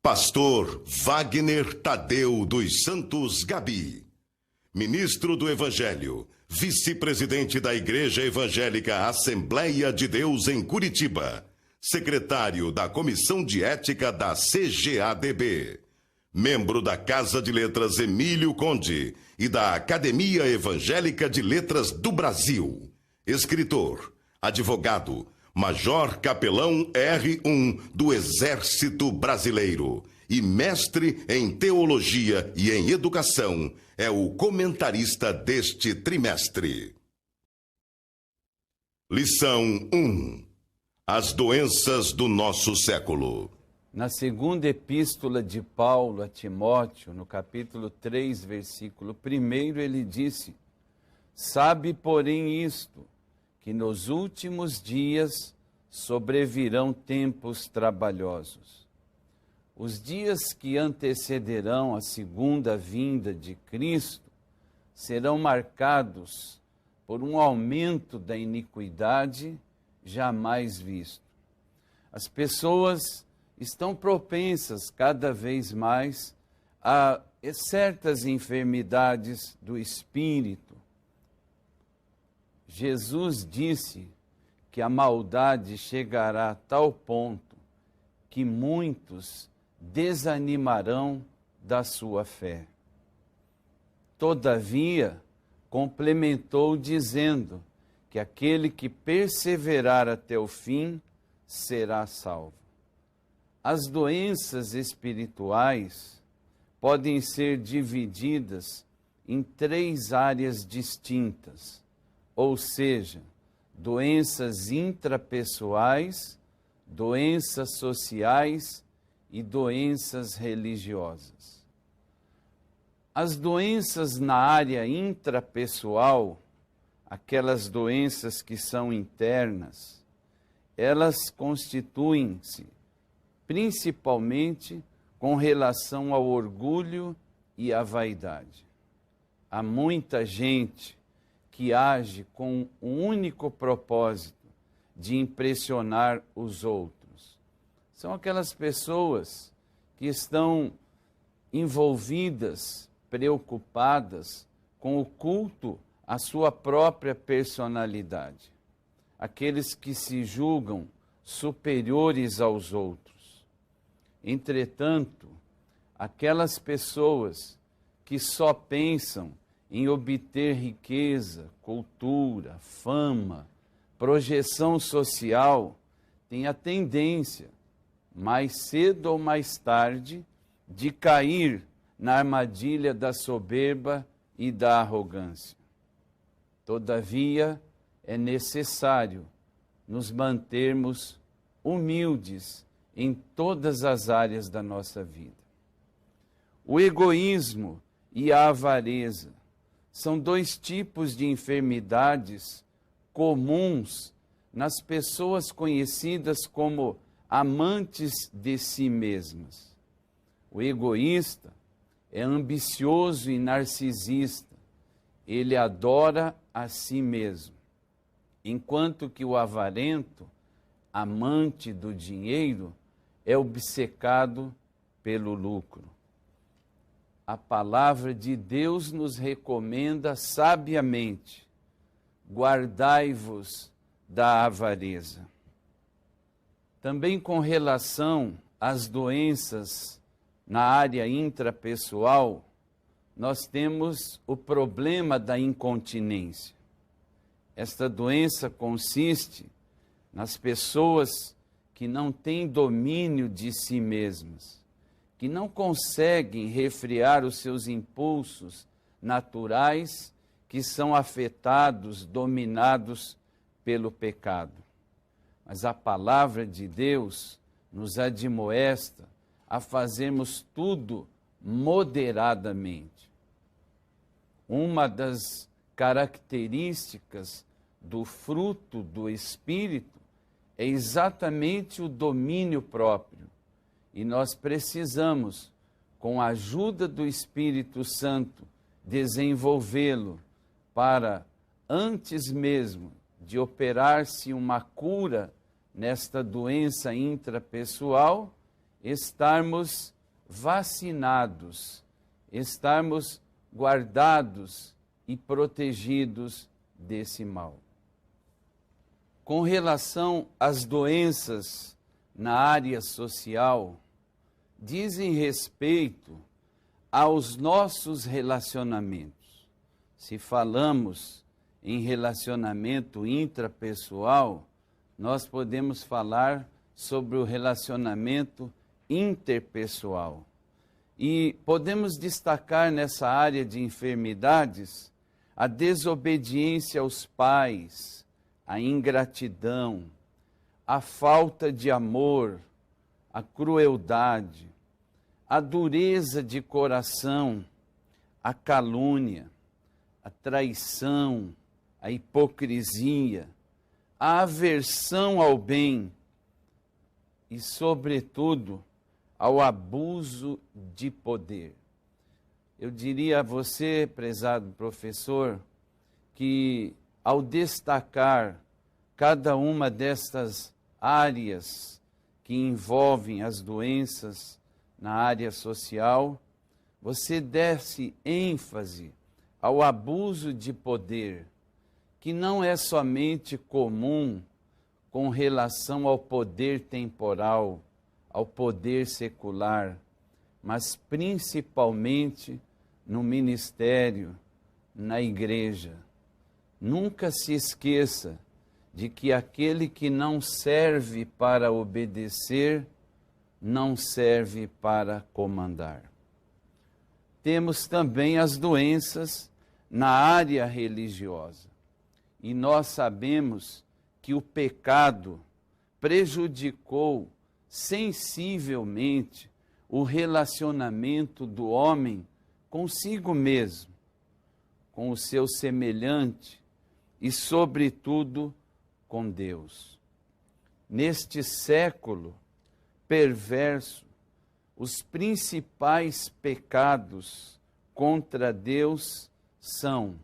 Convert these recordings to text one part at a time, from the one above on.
Pastor Wagner Tadeu dos Santos Gabi, ministro do Evangelho, vice-presidente da Igreja Evangélica Assembleia de Deus em Curitiba, secretário da Comissão de Ética da CGADB, membro da Casa de Letras Emílio Conde e da Academia Evangélica de Letras do Brasil, escritor, advogado, Major Capelão R1 do Exército Brasileiro e mestre em Teologia e em Educação, é o comentarista deste trimestre. Lição 1. As doenças do nosso século. Na segunda epístola de Paulo a Timóteo, no capítulo 3, versículo 1, ele disse: sabe, porém, isto, que nos últimos dias sobrevirão tempos trabalhosos. Os dias que antecederão a segunda vinda de Cristo serão marcados por um aumento da iniquidade jamais visto. As pessoas estão propensas cada vez mais a certas enfermidades do espírito. Jesus disse que a maldade chegará a tal ponto que muitos desanimarão da sua fé. Todavia, complementou dizendo que aquele que perseverar até o fim será salvo. As doenças espirituais podem ser divididas em 3 áreas distintas, ou seja, doenças intrapessoais, doenças sociais e doenças religiosas. As doenças na área intrapessoal, aquelas doenças que são internas, elas constituem-se principalmente com relação ao orgulho e à vaidade. Há muita gente que age com o único propósito de impressionar os outros. São aquelas pessoas que estão envolvidas, preocupadas com o culto à sua própria personalidade. Aqueles que se julgam superiores aos outros. Entretanto, aquelas pessoas que só pensam em obter riqueza, cultura, fama, projeção social, têm a tendência, mais cedo ou mais tarde, de cair na armadilha da soberba e da arrogância. Todavia, é necessário nos mantermos humildes em todas as áreas da nossa vida. O egoísmo e a avareza são 2 tipos de enfermidades comuns nas pessoas conhecidas como amantes de si mesmas. O egoísta é ambicioso e narcisista. Ele adora a si mesmo, enquanto que o avarento, amante do dinheiro, é obcecado pelo lucro. A palavra de Deus nos recomenda sabiamente: guardai-vos da avareza. Também com relação às doenças na área intrapessoal, nós temos o problema da incontinência. Esta doença consiste nas pessoas que não têm domínio de si mesmas, que não conseguem refrear os seus impulsos naturais que são afetados, dominados pelo pecado. Mas a palavra de Deus nos admoesta a fazermos tudo moderadamente. Uma das características do fruto do Espírito é exatamente o domínio próprio. E nós precisamos, com a ajuda do Espírito Santo, desenvolvê-lo para, antes mesmo de operar-se uma cura nesta doença intrapessoal, estarmos vacinados, estarmos guardados e protegidos desse mal. Com relação às doenças na área social, dizem respeito aos nossos relacionamentos. Se falamos em relacionamento intrapessoal, nós podemos falar sobre o relacionamento interpessoal. E podemos destacar nessa área de enfermidades a desobediência aos pais, a ingratidão, a falta de amor, a crueldade, a dureza de coração, a calúnia, a traição, a hipocrisia, a aversão ao bem e, sobretudo, ao abuso de poder. Eu diria a você, prezado professor, que ao destacar cada uma destas áreas que envolvem as doenças na área social, você desse ênfase ao abuso de poder, que não é somente comum com relação ao poder temporal, ao poder secular, mas principalmente no ministério, na igreja. Nunca se esqueça de que aquele que não serve para obedecer, não serve para comandar. Temos também as doenças na área religiosa. E nós sabemos que o pecado prejudicou sensivelmente o relacionamento do homem consigo mesmo, com o seu semelhante e, sobretudo, com Deus. Neste século perverso, os principais pecados contra Deus são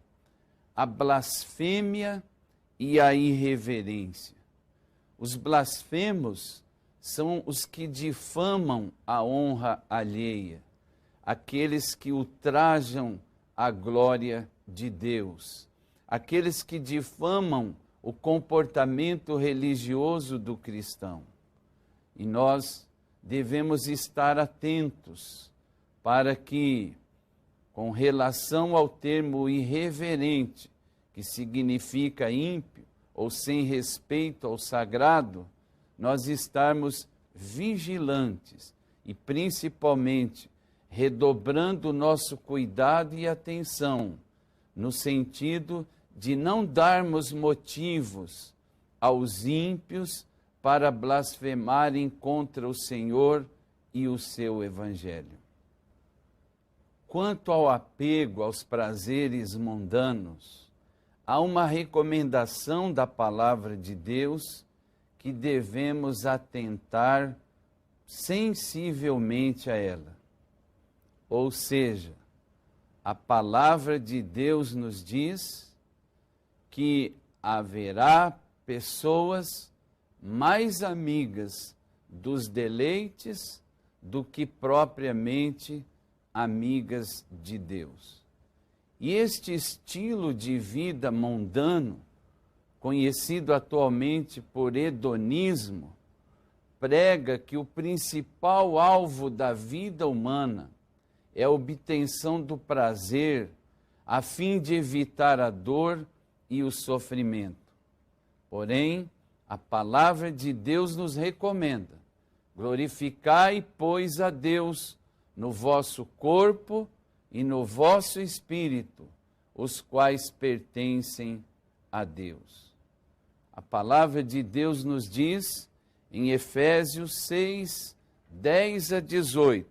a blasfêmia e a irreverência. Os blasfemos são os que difamam a honra alheia, aqueles que ultrajam a glória de Deus, aqueles que difamam o comportamento religioso do cristão. E nós devemos estar atentos para que, com relação ao termo irreverente, que significa ímpio ou sem respeito ao sagrado, nós estarmos vigilantes e, principalmente, redobrando o nosso cuidado e atenção, no sentido de não darmos motivos aos ímpios para blasfemarem contra o Senhor e o seu Evangelho. Quanto ao apego aos prazeres mundanos, há uma recomendação da palavra de Deus que devemos atentar sensivelmente a ela. Ou seja, a palavra de Deus nos diz que haverá pessoas mais amigas dos deleites do que propriamente amigas de Deus. E este estilo de vida mundano, conhecido atualmente por hedonismo, prega que o principal alvo da vida humana é a obtenção do prazer, a fim de evitar a dor e o sofrimento. Porém, a palavra de Deus nos recomenda: glorificai, pois, a Deus no vosso corpo e no vosso espírito, os quais pertencem a Deus. A palavra de Deus nos diz, em Efésios 6, 10 a 18,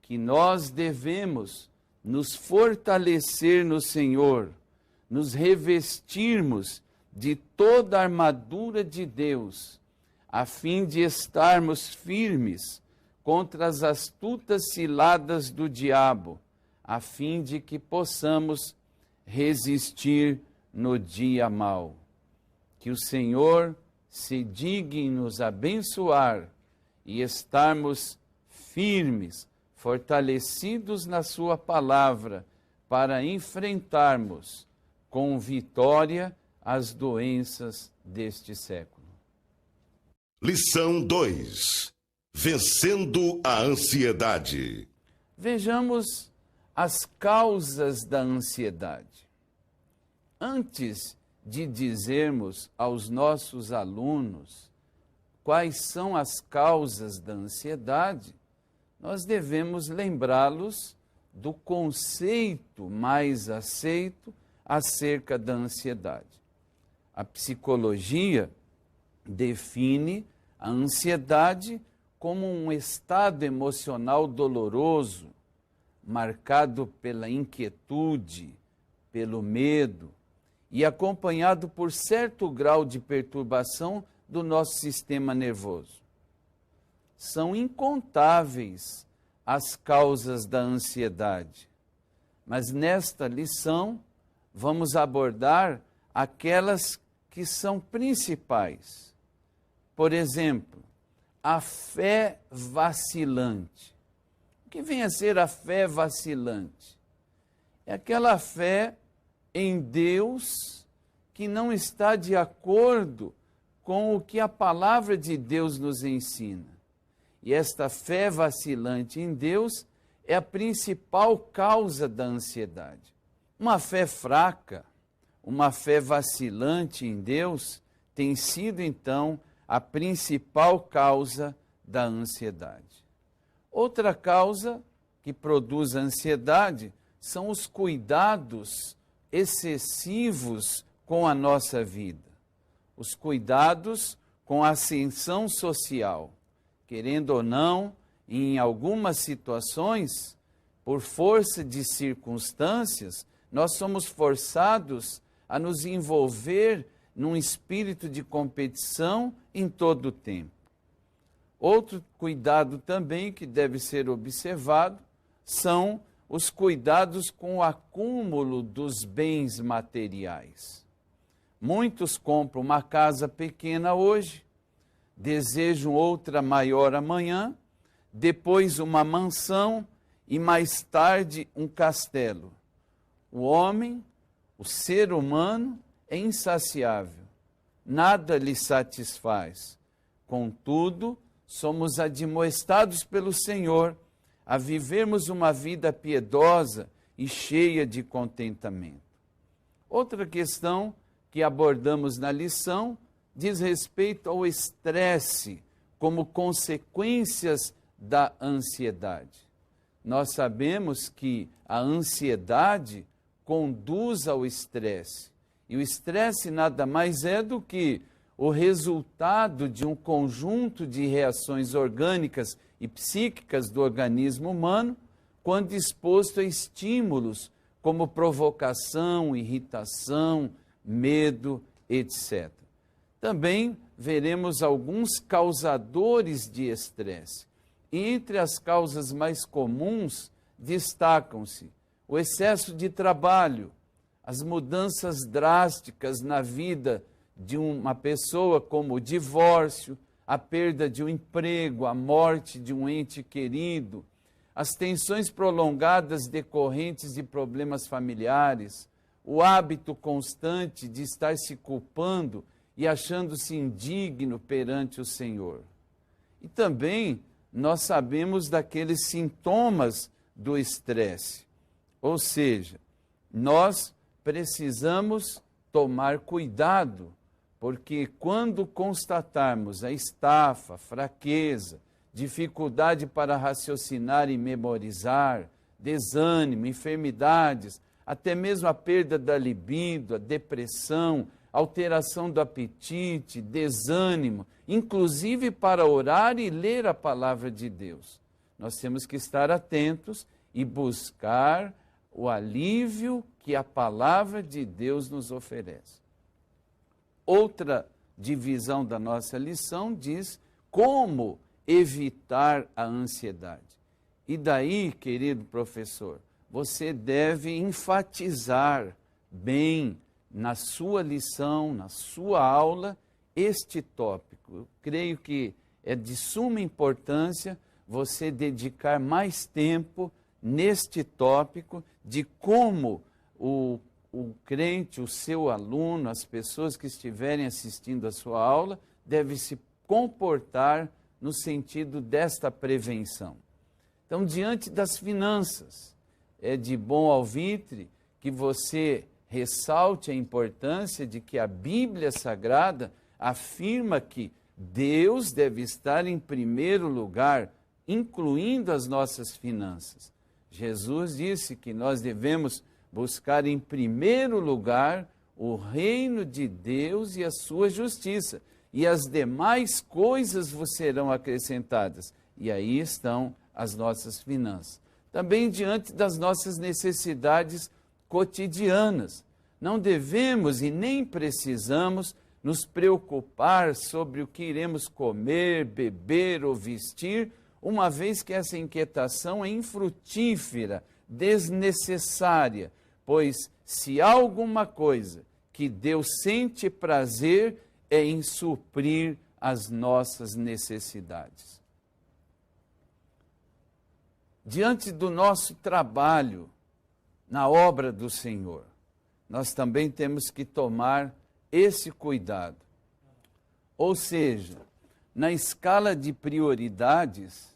que nós devemos nos fortalecer no Senhor, nos revestirmos de toda a armadura de Deus, a fim de estarmos firmes contra as astutas ciladas do diabo, a fim de que possamos resistir no dia mau. Que o Senhor se digne nos abençoar e estarmos firmes, fortalecidos na sua palavra, para enfrentarmos com vitória as doenças deste século. Lição 2: Vencendo a ansiedade. Vejamos as causas da ansiedade. Antes de dizermos aos nossos alunos quais são as causas da ansiedade, nós devemos lembrá-los do conceito mais aceito acerca da ansiedade. A psicologia define a ansiedade como um estado emocional doloroso, marcado pela inquietude, pelo medo e acompanhado por certo grau de perturbação do nosso sistema nervoso. São incontáveis as causas da ansiedade, mas nesta lição vamos abordar aquelas que são principais. Por exemplo, a fé vacilante. O que vem a ser a fé vacilante? É aquela fé em Deus que não está de acordo com o que a palavra de Deus nos ensina. E esta fé vacilante em Deus é a principal causa da ansiedade. Uma fé fraca, uma fé vacilante em Deus tem sido, então, a principal causa da ansiedade. Outra causa que produz ansiedade são os cuidados excessivos com a nossa vida. Os cuidados com a ascensão social. Querendo ou não, em algumas situações, por força de circunstâncias, nós somos forçados a nos envolver num espírito de competição em todo o tempo. Outro cuidado também que deve ser observado são os cuidados com o acúmulo dos bens materiais. Muitos compram uma casa pequena hoje, desejam outra maior amanhã, depois uma mansão e mais tarde um castelo. O homem, o ser humano, é insaciável, nada lhe satisfaz. Contudo, somos admoestados pelo Senhor a vivermos uma vida piedosa e cheia de contentamento. Outra questão que abordamos na lição diz respeito ao estresse como consequências da ansiedade. Nós sabemos que a ansiedade conduz ao estresse. E o estresse nada mais é do que o resultado de um conjunto de reações orgânicas e psíquicas do organismo humano, quando exposto a estímulos como provocação, irritação, medo, etc. Também veremos alguns causadores de estresse. Entre as causas mais comuns destacam-se o excesso de trabalho, as mudanças drásticas na vida de uma pessoa, como o divórcio, a perda de um emprego, a morte de um ente querido, as tensões prolongadas decorrentes de problemas familiares, o hábito constante de estar se culpando e achando-se indigno perante o Senhor. E também nós sabemos daqueles sintomas do estresse, ou seja, nós precisamos tomar cuidado, porque quando constatarmos a estafa, fraqueza, dificuldade para raciocinar e memorizar, desânimo, enfermidades, até mesmo a perda da libido, a depressão, alteração do apetite, desânimo, inclusive para orar e ler a palavra de Deus. Nós temos que estar atentos e buscar o alívio que a palavra de Deus nos oferece. Outra divisão da nossa lição diz como evitar a ansiedade. E daí, querido professor, você deve enfatizar bem na sua lição, na sua aula, este tópico. Eu creio que é de suma importância você dedicar mais tempo neste tópico de como o crente, o seu aluno, as pessoas que estiverem assistindo a sua aula, devem se comportar no sentido desta prevenção. Então, diante das finanças, é de bom alvitre que você ressalte a importância de que a Bíblia Sagrada afirma que Deus deve estar em primeiro lugar, incluindo as nossas finanças. Jesus disse que nós devemos buscar em primeiro lugar o reino de Deus e a sua justiça, e as demais coisas vos serão acrescentadas. E aí estão as nossas finanças. Também diante das nossas necessidades cotidianas. Não devemos e nem precisamos nos preocupar sobre o que iremos comer, beber ou vestir, uma vez que essa inquietação é infrutífera, desnecessária, pois se há alguma coisa que Deus sente prazer é em suprir as nossas necessidades. Diante do nosso trabalho na obra do Senhor, nós também temos que tomar esse cuidado. Ou seja, na escala de prioridades,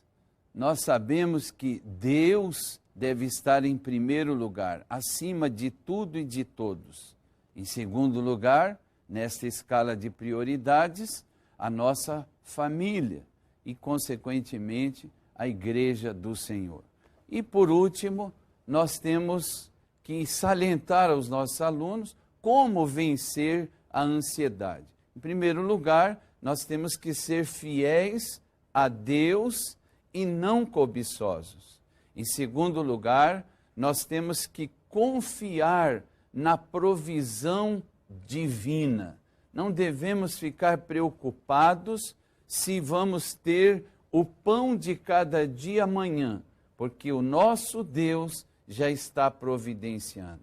nós sabemos que Deus deve estar em primeiro lugar, acima de tudo e de todos. Em segundo lugar, nesta escala de prioridades, a nossa família e, consequentemente, a igreja do Senhor. E, por último, nós temos que salientar aos nossos alunos como vencer a ansiedade. Em primeiro lugar, nós temos que ser fiéis a Deus e não cobiçosos. Em segundo lugar, nós temos que confiar na provisão divina. Não devemos ficar preocupados se vamos ter o pão de cada dia amanhã, porque o nosso Deus já está providenciando.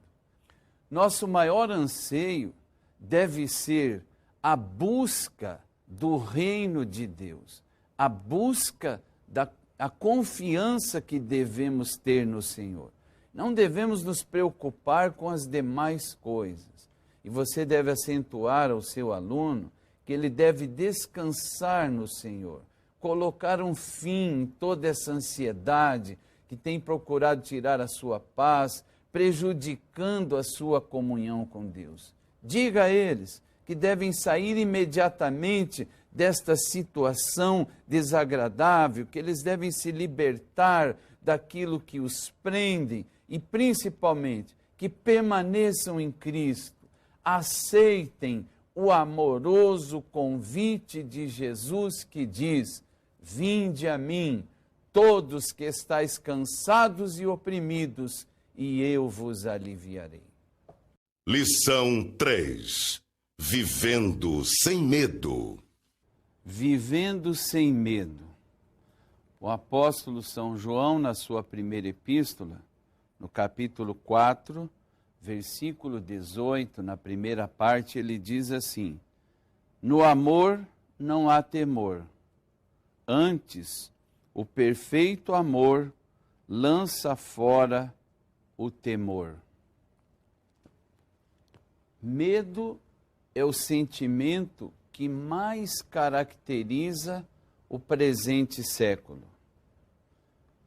Nosso maior anseio deve ser a busca do reino de Deus, a busca a confiança que devemos ter no Senhor. Não devemos nos preocupar com as demais coisas. E você deve acentuar ao seu aluno que ele deve descansar no Senhor, colocar um fim em toda essa ansiedade que tem procurado tirar a sua paz, prejudicando a sua comunhão com Deus. Diga a eles que devem sair imediatamente desta situação desagradável, que eles devem se libertar daquilo que os prendem e, principalmente, que permaneçam em Cristo, aceitem o amoroso convite de Jesus que diz: vinde a mim, todos que estáis cansados e oprimidos, e eu vos aliviarei. Lição 3. Vivendo sem medo. Vivendo sem medo. O apóstolo São João, na sua primeira epístola, no capítulo 4, versículo 18, na primeira parte, ele diz assim: no amor não há temor, antes o perfeito amor lança fora o temor. Medo é o sentimento que mais caracteriza o presente século.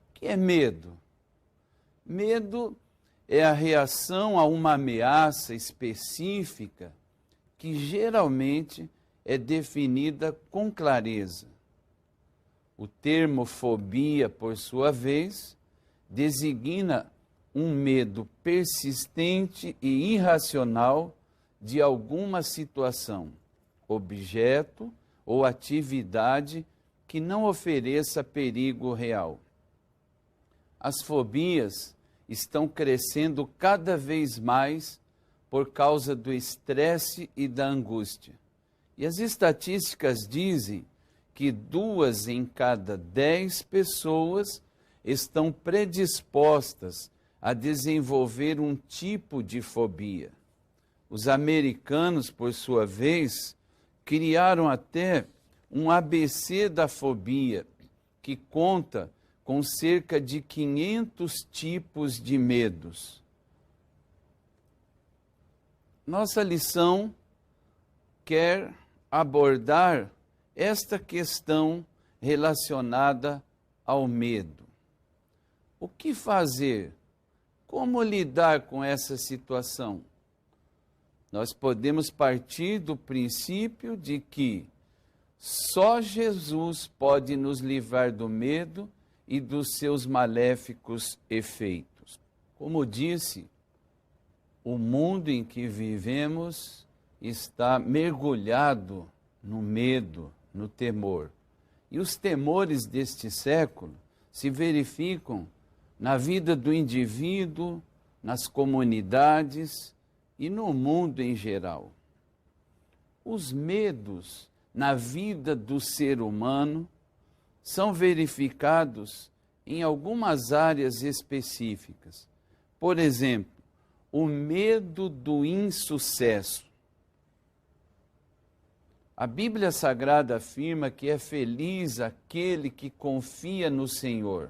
O que é medo? Medo é a reação a uma ameaça específica que geralmente é definida com clareza. O termo fobia, por sua vez, designa um medo persistente e irracional de alguma situação, objeto ou atividade que não ofereça perigo real. As fobias estão crescendo cada vez mais por causa do estresse e da angústia. E as estatísticas dizem que 2 em cada 10 pessoas estão predispostas a desenvolver um tipo de fobia. Os americanos, por sua vez, criaram até um ABC da fobia, que conta com cerca de 500 tipos de medos. Nossa lição quer abordar esta questão relacionada ao medo. O que fazer? Como lidar com essa situação? Nós podemos partir do princípio de que só Jesus pode nos livrar do medo e dos seus maléficos efeitos. Como disse, o mundo em que vivemos está mergulhado no medo, no temor. E os temores deste século se verificam na vida do indivíduo, nas comunidades e no mundo em geral. Os medos na vida do ser humano são verificados em algumas áreas específicas. Por exemplo, o medo do insucesso. A Bíblia Sagrada afirma que é feliz aquele que confia no Senhor.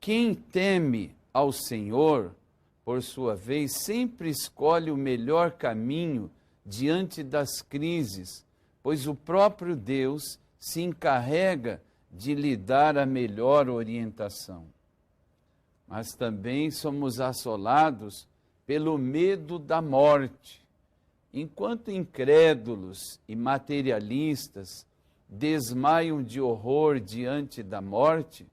Quem teme ao Senhor, por sua vez, sempre escolhe o melhor caminho diante das crises, pois o próprio Deus se encarrega de lhe dar a melhor orientação. Mas também somos assolados pelo medo da morte. Enquanto incrédulos e materialistas desmaiam de horror diante da morte,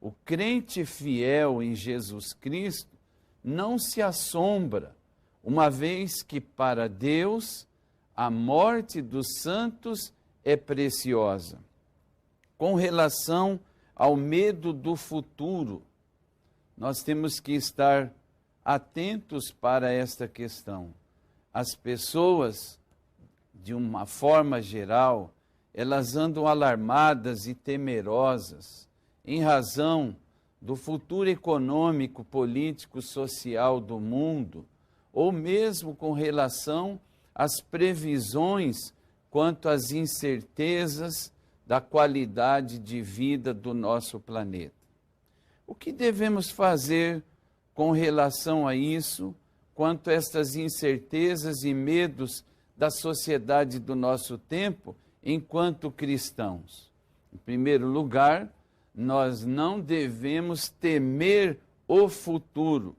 o crente fiel em Jesus Cristo não se assombra, uma vez que para Deus a morte dos santos é preciosa. Com relação ao medo do futuro, nós temos que estar atentos para esta questão. As pessoas, de uma forma geral, elas andam alarmadas e temerosas em razão do futuro econômico, político, social do mundo, ou mesmo com relação às previsões quanto às incertezas da qualidade de vida do nosso planeta. O que devemos fazer com relação a isso, quanto a estas incertezas e medos da sociedade do nosso tempo, enquanto cristãos? Em primeiro lugar, nós não devemos temer o futuro.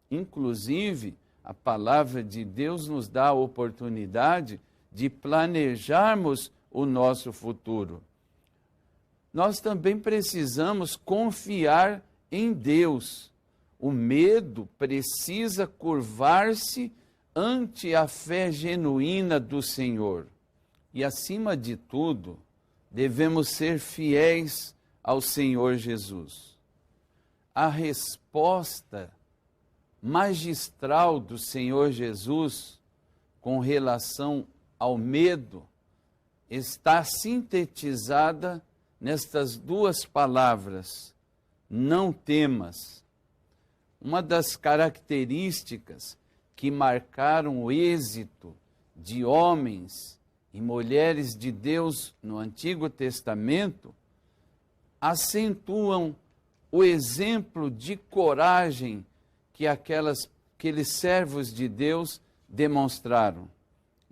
Inclusive, a palavra de Deus nos dá a oportunidade de planejarmos o nosso futuro. Nós também precisamos confiar em Deus. O medo precisa curvar-se ante a fé genuína do Senhor. E, acima de tudo, devemos ser fiéis ao Senhor Jesus. A resposta magistral do Senhor Jesus com relação ao medo está sintetizada nestas duas palavras: não temas. Uma das características que marcaram o êxito de homens e mulheres de Deus no Antigo Testamento acentuam o exemplo de coragem que aqueles servos de Deus demonstraram.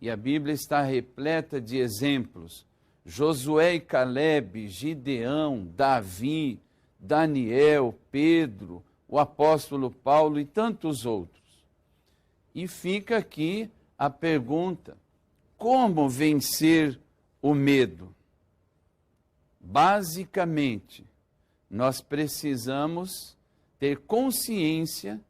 E a Bíblia está repleta de exemplos. Josué e Calebe, Gideão, Davi, Daniel, Pedro, o apóstolo Paulo e tantos outros. E fica aqui a pergunta: como vencer o medo? Basicamente, nós precisamos ter consciência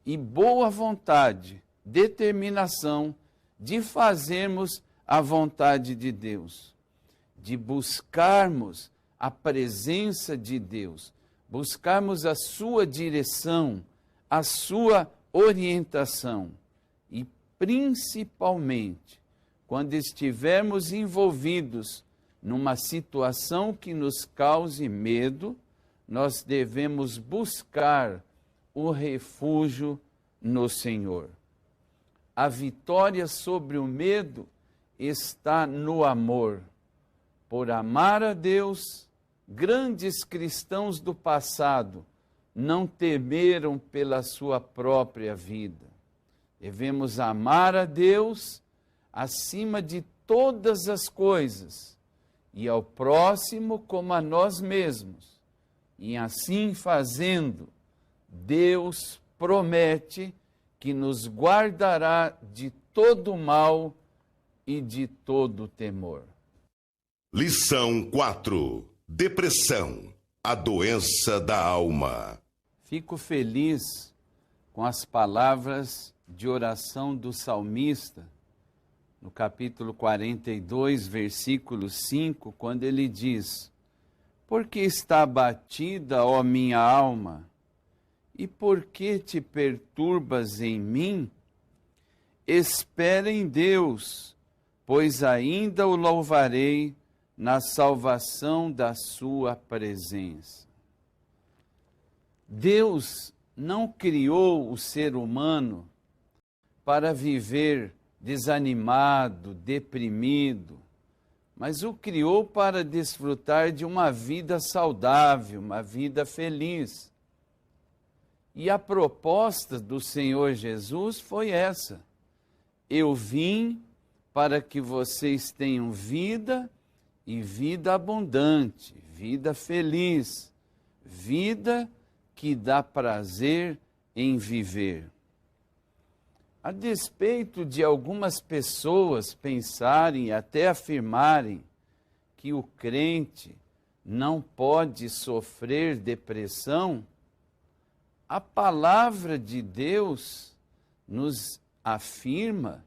e boa vontade, determinação de fazermos a vontade de Deus, de buscarmos a presença de Deus, buscarmos a sua direção, a sua orientação e, principalmente, quando estivermos envolvidos numa situação que nos cause medo, nós devemos buscar o refúgio no Senhor. A vitória sobre o medo está no amor. Por amar a Deus, grandes cristãos do passado não temeram pela sua própria vida. Devemos amar a Deus acima de todas as coisas e ao próximo como a nós mesmos. E assim fazendo, Deus promete que nos guardará de todo mal e de todo temor. Lição 4. Depressão, a doença da alma. Fico feliz com as palavras de oração do salmista, no capítulo 42, versículo 5, quando ele diz: por que está abatida, ó minha alma? E por que te perturbas em mim? Espera em Deus, pois ainda o louvarei na salvação da sua presença. Deus não criou o ser humano para viver desanimado, deprimido, mas o criou para desfrutar de uma vida saudável, uma vida feliz. E a proposta do Senhor Jesus foi essa: eu vim para que vocês tenham vida e vida abundante, vida feliz, vida que dá prazer em viver. A despeito de algumas pessoas pensarem e até afirmarem que o crente não pode sofrer depressão, a palavra de Deus nos afirma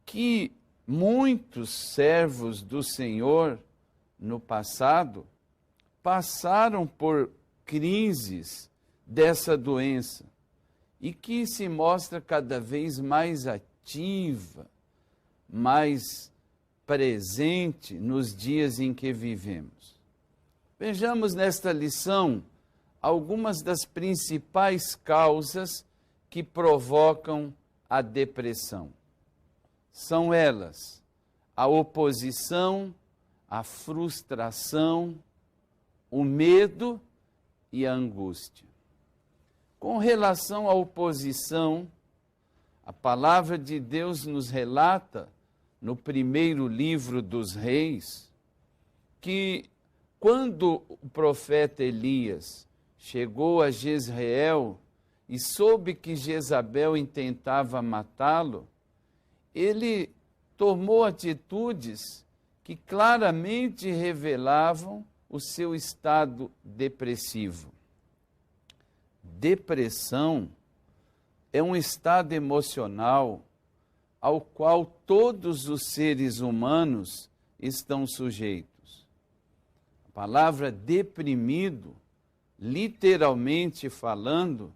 que muitos servos do Senhor no passado passaram por crises dessa doença e que se mostra cada vez mais ativa, mais presente nos dias em que vivemos. Vejamos nesta lição algumas das principais causas que provocam a depressão. São elas a oposição, a frustração, o medo e a angústia. Com relação à oposição, a palavra de Deus nos relata, no primeiro livro dos Reis, que quando o profeta Elias chegou a Jezreel e soube que Jezabel intentava matá-lo, ele tomou atitudes que claramente revelavam o seu estado depressivo. Depressão é um estado emocional ao qual todos os seres humanos estão sujeitos. A palavra deprimido, literalmente falando,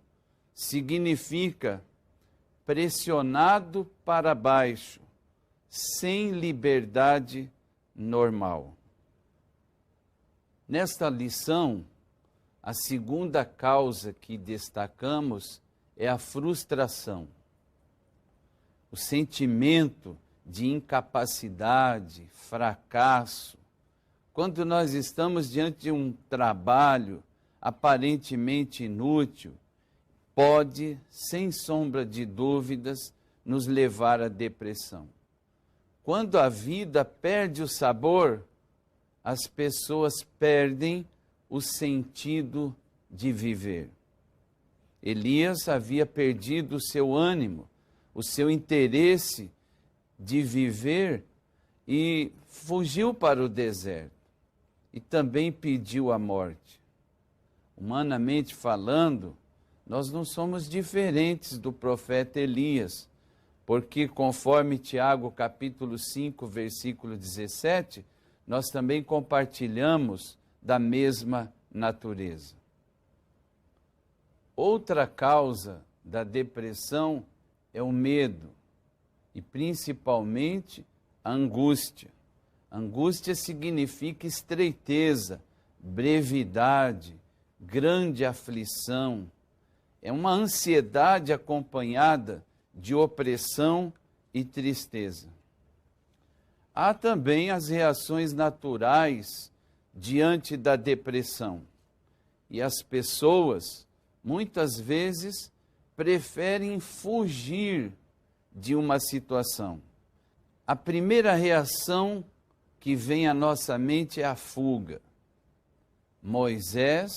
significa pressionado para baixo, sem liberdade normal. Nesta lição, a segunda causa que destacamos é a frustração. O sentimento de incapacidade, fracasso. Quando nós estamos diante de um trabalho aparentemente inútil, pode, sem sombra de dúvidas, nos levar à depressão. Quando a vida perde o sabor, as pessoas perdem o sentido de viver. Elias havia perdido o seu ânimo, o seu interesse de viver e fugiu para o deserto e também pediu a morte. Humanamente falando, nós não somos diferentes do profeta Elias, porque conforme Tiago capítulo 5, versículo 17, nós também compartilhamos da mesma natureza. Outra causa da depressão é o medo e principalmente a angústia. Angústia significa estreiteza, brevidade, grande aflição. É uma ansiedade acompanhada de opressão e tristeza. Há também as reações naturais diante da depressão. E as pessoas, muitas vezes, preferem fugir de uma situação. A primeira reação que vem à nossa mente é a fuga. Moisés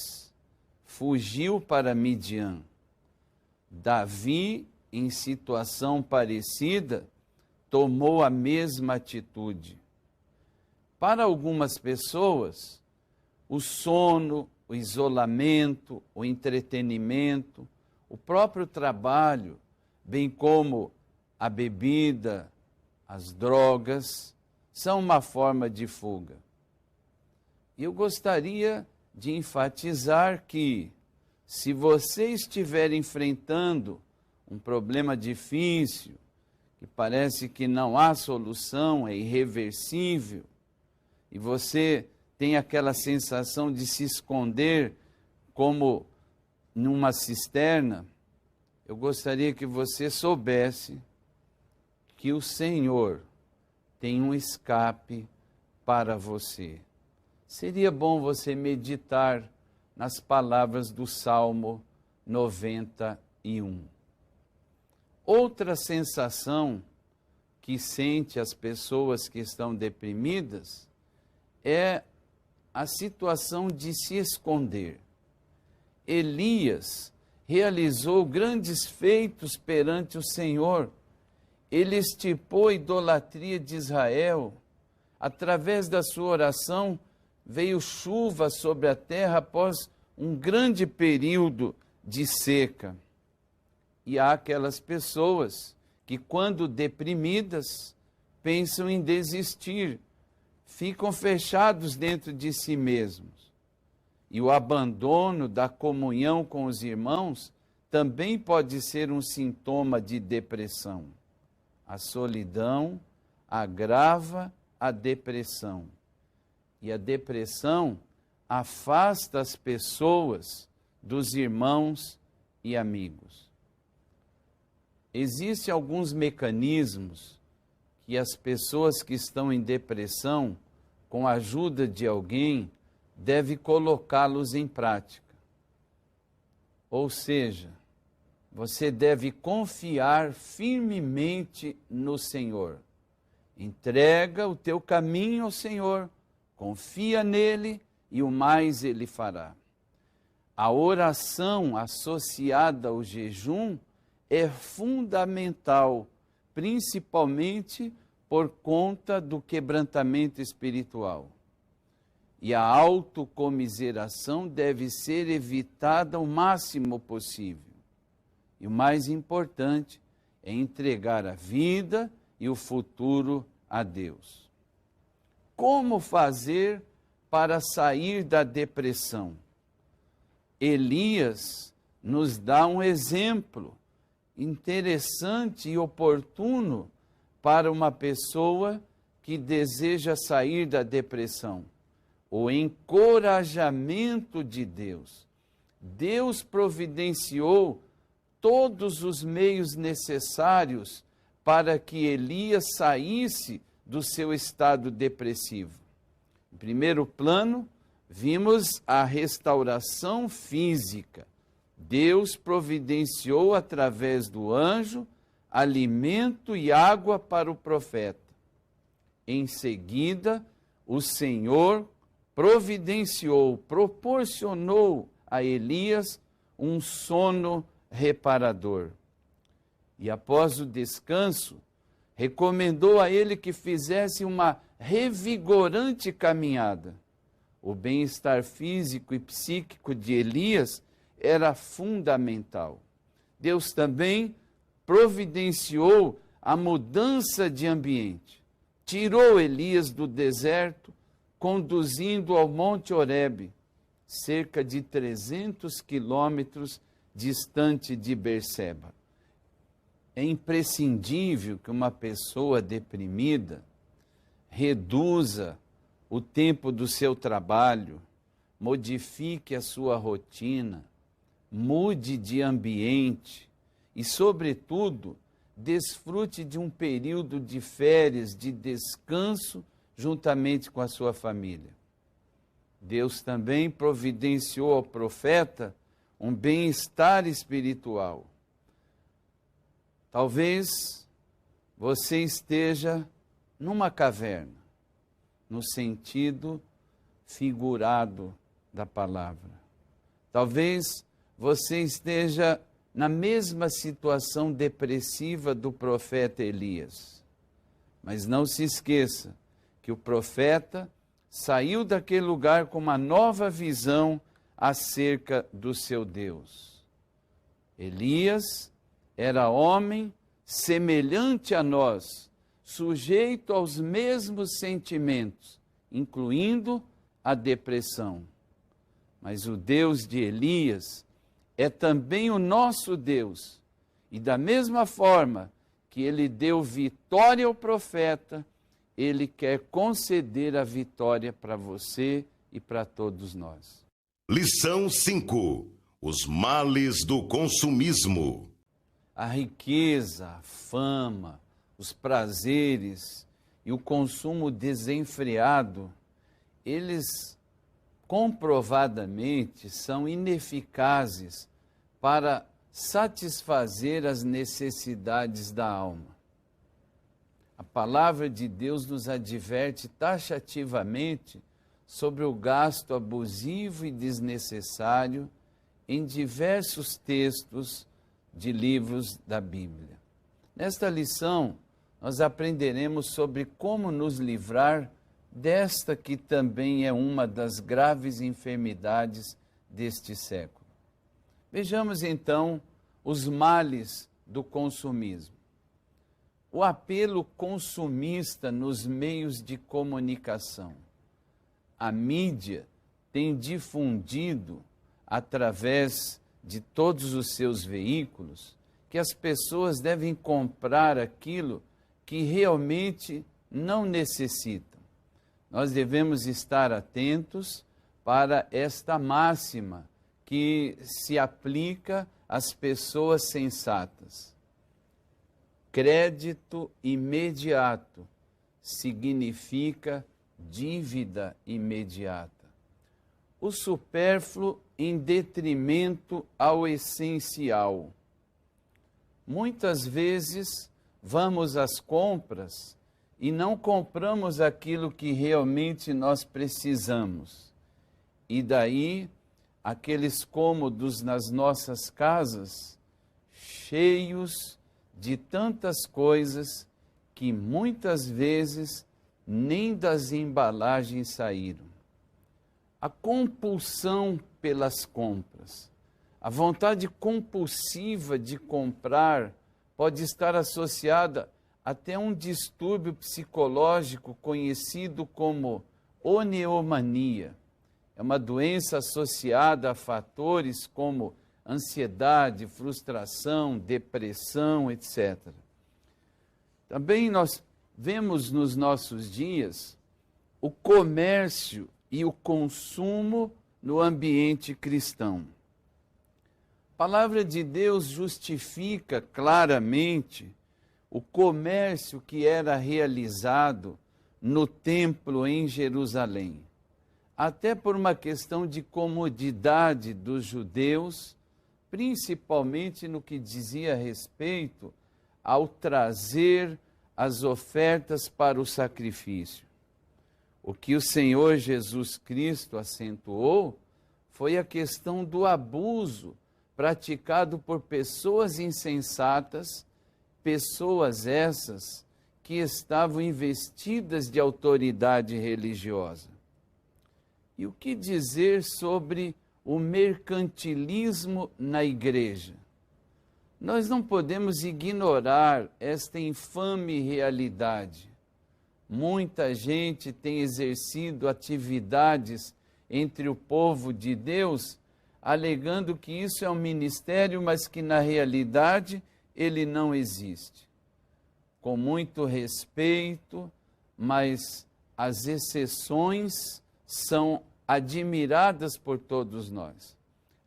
fugiu para Midian. Davi, em situação parecida, tomou a mesma atitude. Para algumas pessoas, o sono, o isolamento, o entretenimento, o próprio trabalho, bem como a bebida, as drogas, são uma forma de fuga. Eu gostaria de enfatizar que, se você estiver enfrentando um problema difícil, que parece que não há solução, é irreversível, e você tem aquela sensação de se esconder como numa cisterna, eu gostaria que você soubesse que o Senhor tem um escape para você. Seria bom você meditar nas palavras do Salmo 91. Outra sensação que sente as pessoas que estão deprimidas é a situação de se esconder. Elias realizou grandes feitos perante o Senhor. Ele extirpou a idolatria de Israel. Através da sua oração, veio chuva sobre a terra após um grande período de seca. E há aquelas pessoas que, quando deprimidas, pensam em desistir, ficam fechados dentro de si mesmos. E o abandono da comunhão com os irmãos também pode ser um sintoma de depressão. A solidão agrava a depressão. E a depressão afasta as pessoas dos irmãos e amigos. Existem alguns mecanismos que as pessoas que estão em depressão, com a ajuda de alguém, devem colocá-los em prática. Ou seja, você deve confiar firmemente no Senhor. Entrega o teu caminho ao Senhor, confia nele e o mais ele fará. A oração associada ao jejum é fundamental, principalmente por conta do quebrantamento espiritual. E a autocomiseração deve ser evitada o máximo possível. E o mais importante é entregar a vida e o futuro a Deus. Como fazer para sair da depressão? Elias nos dá um exemplo interessante e oportuno para uma pessoa que deseja sair da depressão. O encorajamento de Deus. Deus providenciou todos os meios necessários para que Elias saísse do seu estado depressivo. Em primeiro plano, vimos a restauração física. Deus providenciou através do anjo alimento e água para o profeta. Em seguida, o Senhor proporcionou a Elias um sono reparador. E após o descanso, recomendou a ele que fizesse uma revigorante caminhada. O bem-estar físico e psíquico de Elias era fundamental. Deus também providenciou a mudança de ambiente. Tirou Elias do deserto, conduzindo ao Monte Horebe, cerca de 300 quilômetros distante de Berseba. É imprescindível que uma pessoa deprimida reduza o tempo do seu trabalho, modifique a sua rotina, mude de ambiente e, sobretudo, desfrute de um período de férias, de descanso, juntamente com a sua família. Deus também providenciou ao profeta um bem-estar espiritual. Talvez você esteja numa caverna, no sentido figurado da palavra. Talvez você esteja na mesma situação depressiva do profeta Elias. Mas não se esqueça que o profeta saiu daquele lugar com uma nova visão acerca do seu Deus. Elias era homem semelhante a nós, sujeito aos mesmos sentimentos, incluindo a depressão. Mas o Deus de Elias é também o nosso Deus. E da mesma forma que ele deu vitória ao profeta, ele quer conceder a vitória para você e para todos nós. Lição 5. Os males do consumismo. A riqueza, a fama, os prazeres e o consumo desenfreado, eles comprovadamente são ineficazes para satisfazer as necessidades da alma. A palavra de Deus nos adverte taxativamente sobre o gasto abusivo e desnecessário em diversos textos de livros da Bíblia. Nesta lição, nós aprenderemos sobre como nos livrar desta que também é uma das graves enfermidades deste século. Vejamos então os males do consumismo. O apelo consumista nos meios de comunicação. A mídia tem difundido, através de todos os seus veículos, que as pessoas devem comprar aquilo que realmente não necessitam. Nós devemos estar atentos para esta máxima que se aplica às pessoas sensatas. Crédito imediato significa dívida imediata. O supérfluo em detrimento ao essencial. Muitas vezes vamos às compras e não compramos aquilo que realmente nós precisamos. E daí, aqueles cômodos nas nossas casas, cheios de tantas coisas que muitas vezes nem das embalagens saíram. A compulsão pelas compras, a vontade compulsiva de comprar pode estar associada até a um distúrbio psicológico conhecido como oneomania. É uma doença associada a fatores como ansiedade, frustração, depressão, etc. Também nós vemos nos nossos dias o comércio e o consumo no ambiente cristão. A palavra de Deus justifica claramente o comércio que era realizado no templo em Jerusalém, até por uma questão de comodidade dos judeus, principalmente no que dizia respeito ao trazer as ofertas para o sacrifício. O que o Senhor Jesus Cristo acentuou foi a questão do abuso praticado por pessoas insensatas, pessoas essas que estavam investidas de autoridade religiosa. E o que dizer sobre o mercantilismo na igreja? Nós não podemos ignorar esta infame realidade. Muita gente tem exercido atividades entre o povo de Deus, alegando que isso é um ministério, mas que na realidade ele não existe. Com muito respeito, mas as exceções são admiradas por todos nós.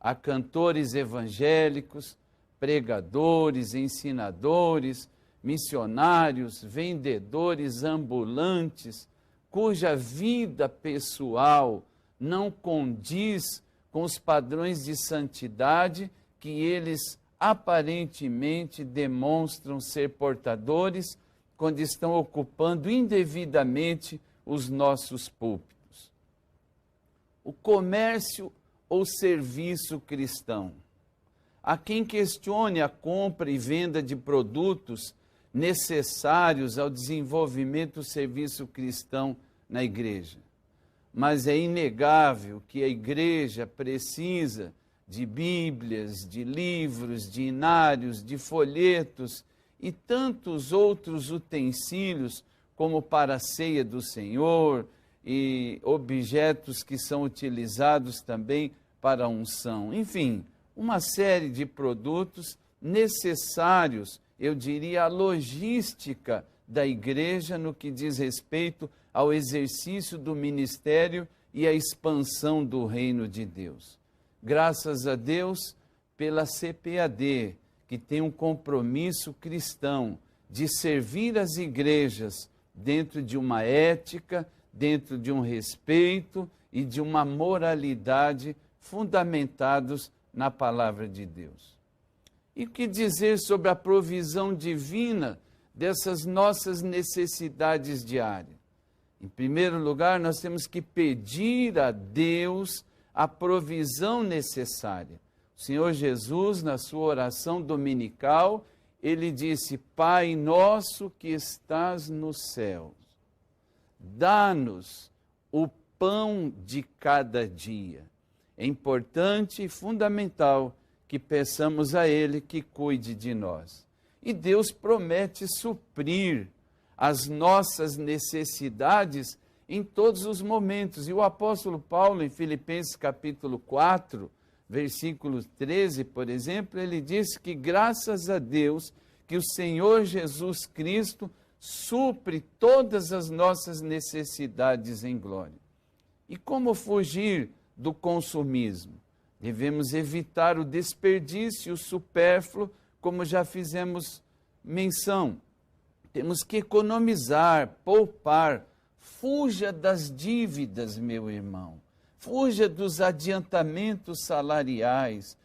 Há cantores evangélicos, pregadores, ensinadores, missionários, vendedores ambulantes, cuja vida pessoal não condiz com os padrões de santidade que eles aparentemente demonstram ser portadores quando estão ocupando indevidamente os nossos púlpitos. O comércio ou serviço cristão. Há quem questione a compra e venda de produtos necessários ao desenvolvimento do serviço cristão na igreja. Mas é inegável que a igreja precisa de bíblias, de livros, de inários, de folhetos e tantos outros utensílios, como para a ceia do Senhor e objetos que são utilizados também para a unção. Enfim, uma série de produtos necessários, eu diria, à logística da igreja no que diz respeito ao exercício do ministério e à expansão do reino de Deus. Graças a Deus pela CPAD, que tem um compromisso cristão de servir as igrejas dentro de uma ética, dentro de um respeito e de uma moralidade fundamentados na palavra de Deus. E o que dizer sobre a provisão divina dessas nossas necessidades diárias? Em primeiro lugar, nós temos que pedir a Deus a provisão necessária. O Senhor Jesus, na sua oração dominical, ele disse: Pai nosso que estás nos céus, dá-nos o pão de cada dia. É importante e fundamental que peçamos a Ele que cuide de nós. E Deus promete suprir as nossas necessidades em todos os momentos. E o apóstolo Paulo, em Filipenses capítulo 4, versículo 13, por exemplo, ele diz que graças a Deus que o Senhor Jesus Cristo supre todas as nossas necessidades em glória. E como fugir do consumismo? Devemos evitar o desperdício, o supérfluo, como já fizemos menção. Temos que economizar, poupar. Fuja das dívidas, meu irmão. Fuja dos adiantamentos salariais.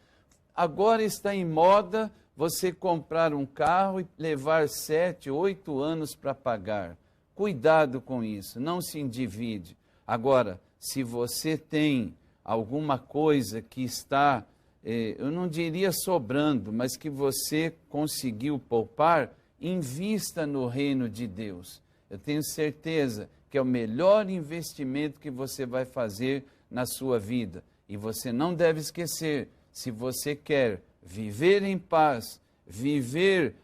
Agora está em moda você comprar um carro e levar 7, 8 anos para pagar. Cuidado com isso, não se endivide. Agora, se você tem alguma coisa que está, eu não diria sobrando, mas que você conseguiu poupar, invista no reino de Deus. Eu tenho certeza que é o melhor investimento que você vai fazer na sua vida. E você não deve esquecer, se você quer viver em paz, viver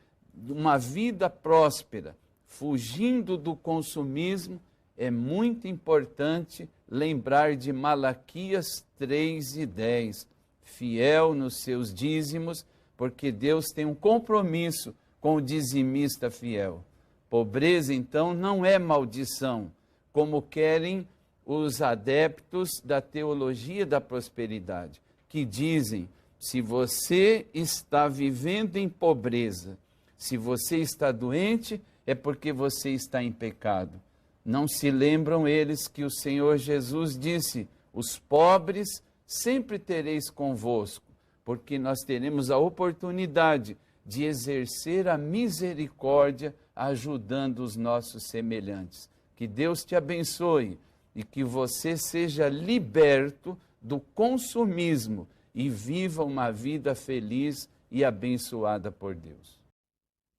uma vida próspera, fugindo do consumismo, é muito importante lembrar de Malaquias 3:10, fiel nos seus dízimos, porque Deus tem um compromisso com o dizimista fiel. Pobreza, então, não é maldição, como querem os adeptos da teologia da prosperidade, que dizem: se você está vivendo em pobreza, se você está doente, é porque você está em pecado. Não se lembram eles que o Senhor Jesus disse: os pobres sempre tereis convosco, porque nós teremos a oportunidade de exercer a misericórdia ajudando os nossos semelhantes. Que Deus te abençoe e que você seja liberto do consumismo e viva uma vida feliz e abençoada por Deus.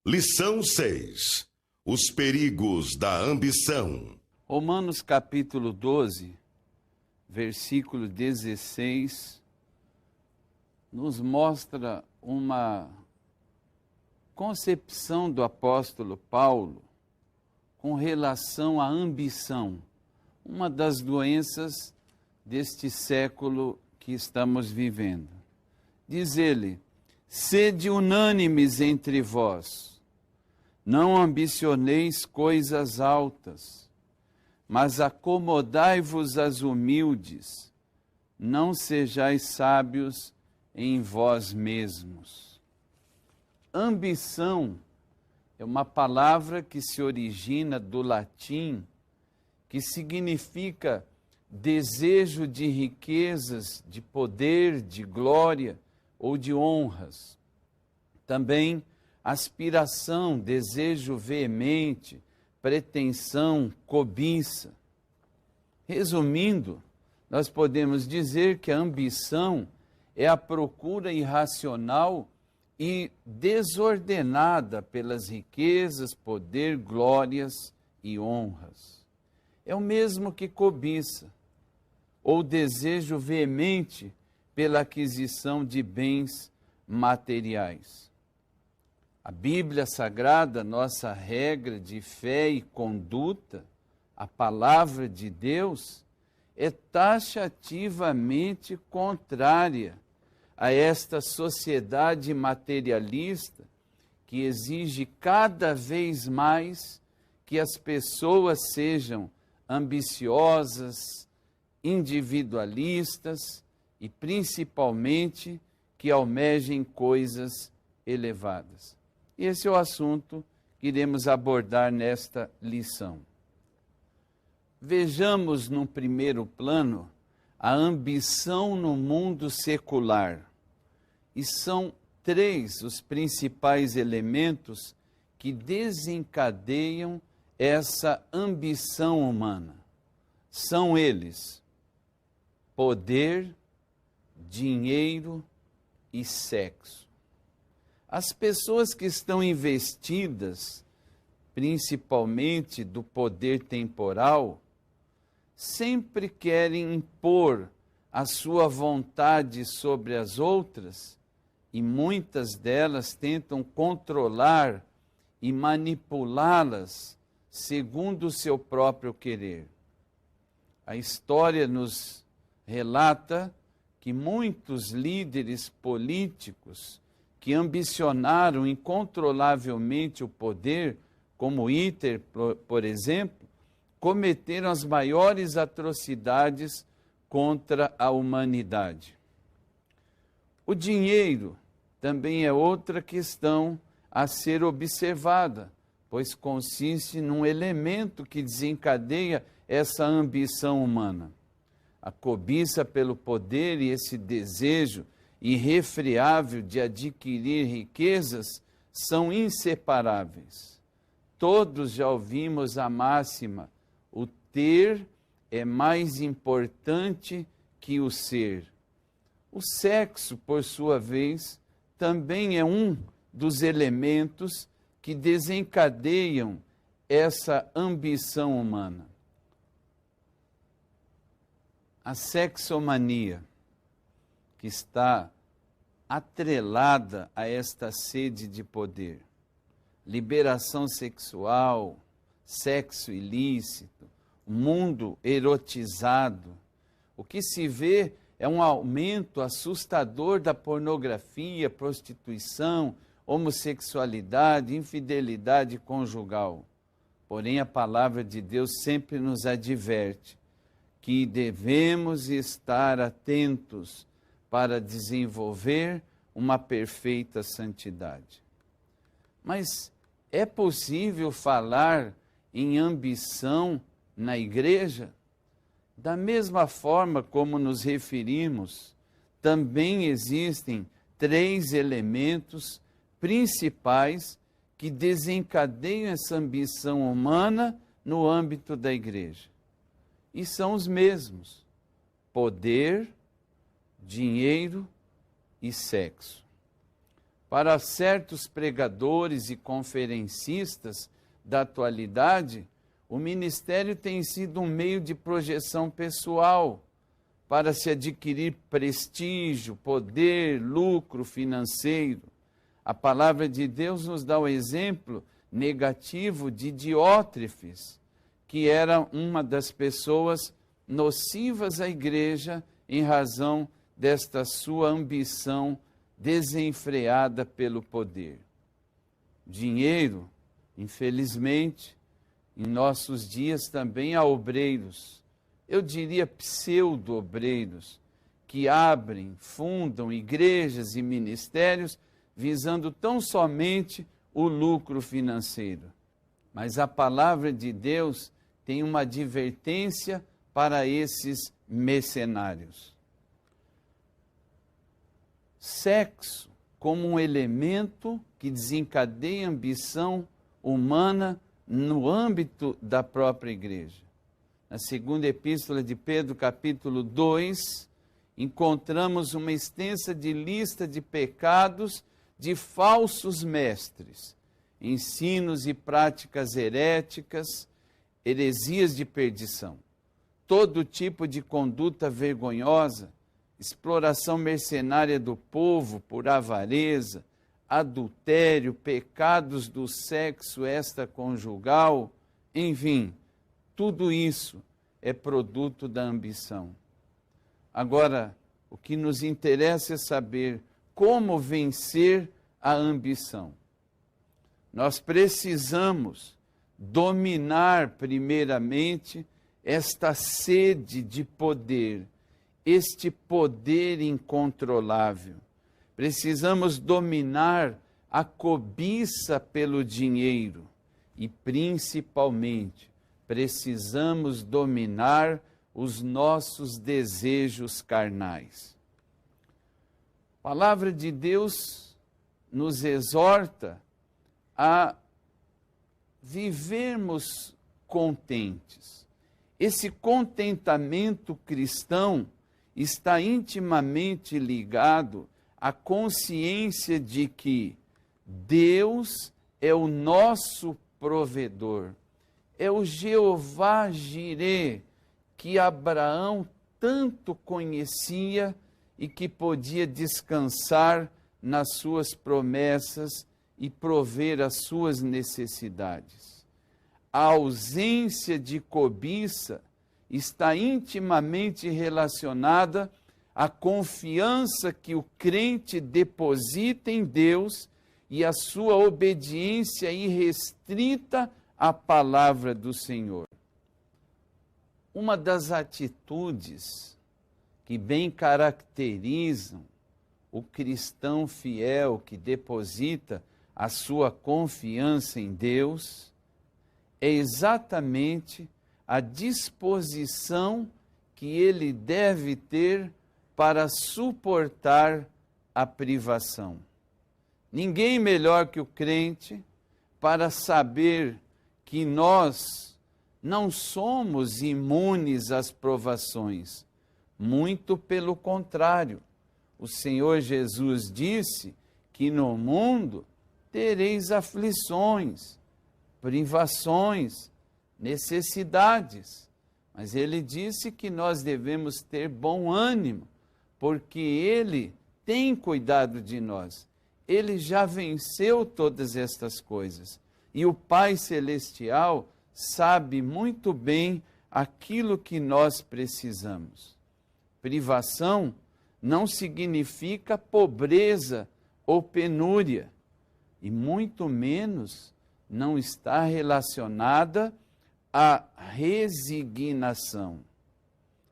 Lição 6. Os perigos da ambição. Romanos capítulo 12, versículo 16, nos mostra uma concepção do apóstolo Paulo com relação à ambição, uma das doenças deste século que estamos vivendo. Diz ele: sede unânimes entre vós, não ambicioneis coisas altas, mas acomodai-vos às humildes, não sejais sábios em vós mesmos. Ambição é uma palavra que se origina do latim, que significa desejo de riquezas, de poder, de glória ou de honras. Também aspiração, desejo veemente, pretensão, cobiça. Resumindo, nós podemos dizer que a ambição é a procura irracional e desordenada pelas riquezas, poder, glórias e honras. É o mesmo que cobiça, ou desejo veemente pela aquisição de bens materiais. A Bíblia Sagrada, nossa regra de fé e conduta, a palavra de Deus, é taxativamente contrária a esta sociedade materialista que exige cada vez mais que as pessoas sejam ambiciosas, individualistas e principalmente que almejem coisas elevadas. Esse é o assunto que iremos abordar nesta lição. Vejamos num primeiro plano a ambição no mundo secular. E são 3 os principais elementos que desencadeiam essa ambição humana. São eles: poder, dinheiro e sexo. As pessoas que estão investidas, principalmente do poder temporal, sempre querem impor a sua vontade sobre as outras e muitas delas tentam controlar e manipulá-las segundo o seu próprio querer. A história nos relata que muitos líderes políticos que ambicionaram incontrolavelmente o poder, como Hitler, por exemplo, cometeram as maiores atrocidades contra a humanidade. O dinheiro também é outra questão a ser observada, pois consiste num elemento que desencadeia essa ambição humana. A cobiça pelo poder e esse desejo irrefreável de adquirir riquezas são inseparáveis. Todos já ouvimos a máxima: o ter é mais importante que o ser. O sexo, por sua vez, também é um dos elementos que desencadeiam essa ambição humana. A sexomania, que está atrelada a esta sede de poder, liberação sexual, sexo ilícito, mundo erotizado. O que se vê é um aumento assustador da pornografia, prostituição, homossexualidade, infidelidade conjugal. Porém, a palavra de Deus sempre nos adverte que devemos estar atentos para desenvolver uma perfeita santidade. Mas é possível falar em ambição na igreja? Da mesma forma como nos referimos, também existem 3 elementos principais que desencadeiam essa ambição humana no âmbito da igreja. E são os mesmos: poder, dinheiro e sexo. Para certos pregadores e conferencistas da atualidade, o ministério tem sido um meio de projeção pessoal para se adquirir prestígio, poder, lucro financeiro. A palavra de Deus nos dá o exemplo negativo de Diótrefes, que era uma das pessoas nocivas à igreja em razão desta sua ambição desenfreada pelo poder. Dinheiro, infelizmente, em nossos dias também há obreiros, eu diria pseudo-obreiros, que abrem, fundam igrejas e ministérios visando tão somente o lucro financeiro. Mas a palavra de Deus tem uma advertência para esses mercenários. Sexo como um elemento que desencadeia a ambição humana no âmbito da própria igreja. Na segunda epístola de Pedro, capítulo 2, encontramos uma extensa lista de pecados de falsos mestres, ensinos e práticas heréticas, heresias de perdição, todo tipo de conduta vergonhosa, exploração mercenária do povo por avareza, adultério, pecados do sexo extraconjugal, enfim, tudo isso é produto da ambição. Agora, o que nos interessa é saber como vencer a ambição. Nós precisamos dominar primeiramente esta sede de poder, este poder incontrolável. Precisamos dominar a cobiça pelo dinheiro e, principalmente, precisamos dominar os nossos desejos carnais. A palavra de Deus nos exorta a vivermos contentes. Esse contentamento cristão está intimamente ligado à consciência de que Deus é o nosso provedor, é o Jeová Jireh, que Abraão tanto conhecia e que podia descansar nas suas promessas e prover as suas necessidades. A ausência de cobiça está intimamente relacionada à confiança que o crente deposita em Deus e a sua obediência irrestrita à palavra do Senhor. Uma das atitudes que bem caracterizam o cristão fiel que deposita a sua confiança em Deus é exatamente a disposição que ele deve ter para suportar a privação. Ninguém melhor que o crente para saber que nós não somos imunes às provações. Muito pelo contrário. O Senhor Jesus disse que no mundo tereis aflições, privações, necessidades. Mas ele disse que nós devemos ter bom ânimo, porque ele tem cuidado de nós. Ele já venceu todas estas coisas. E o Pai Celestial sabe muito bem aquilo que nós precisamos. Privação não significa pobreza ou penúria, e muito menos não está relacionada à resignação.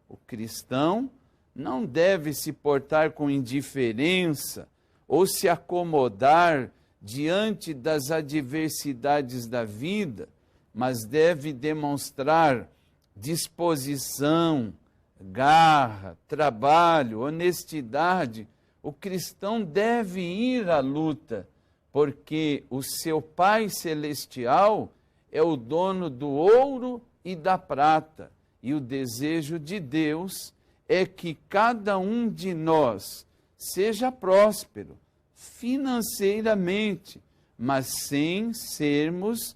O cristão não deve se portar com indiferença ou se acomodar diante das adversidades da vida, mas deve demonstrar disposição, garra, trabalho, honestidade. O cristão deve ir à luta, porque o seu Pai Celestial é o dono do ouro e da prata. E o desejo de Deus é que cada um de nós seja próspero financeiramente, mas sem sermos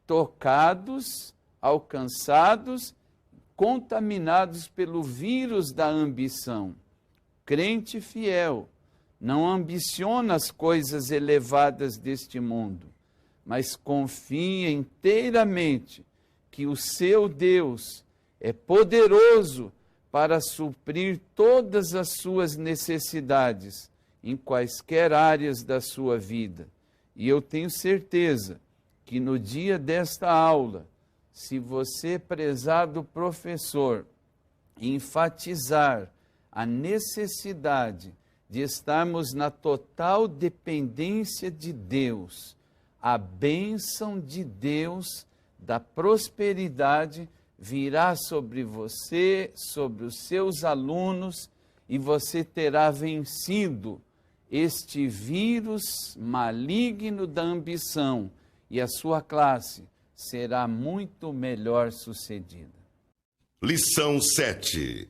tocados, alcançados, contaminados pelo vírus da ambição. Crente fiel não ambiciona as coisas elevadas deste mundo, mas confia inteiramente que o seu Deus é poderoso para suprir todas as suas necessidades em quaisquer áreas da sua vida. E eu tenho certeza que no dia desta aula, se você, prezado professor, enfatizar a necessidade de estarmos na total dependência de Deus, a bênção de Deus, da prosperidade, virá sobre você, sobre os seus alunos, e você terá vencido este vírus maligno da ambição, e a sua classe será muito melhor sucedida. Lição 7.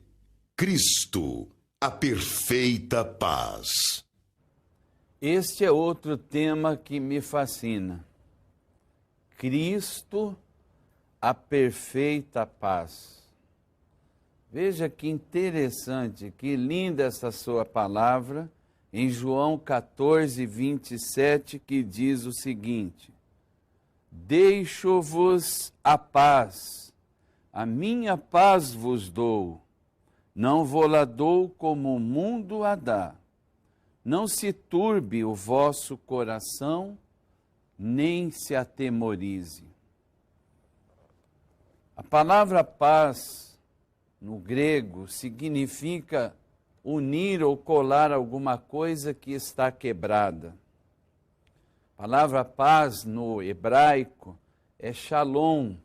Cristo, a perfeita paz. Este é outro tema que me fascina. Cristo, a perfeita paz. Veja que interessante, que linda essa sua palavra, em João 14, 27, que diz o seguinte: deixo-vos a paz, a minha paz vos dou, não vou-la dou como o mundo a dá. Não se turbe o vosso coração, nem se atemorize. A palavra paz, no grego, significa unir ou colar alguma coisa que está quebrada. A palavra paz, no hebraico, é shalom,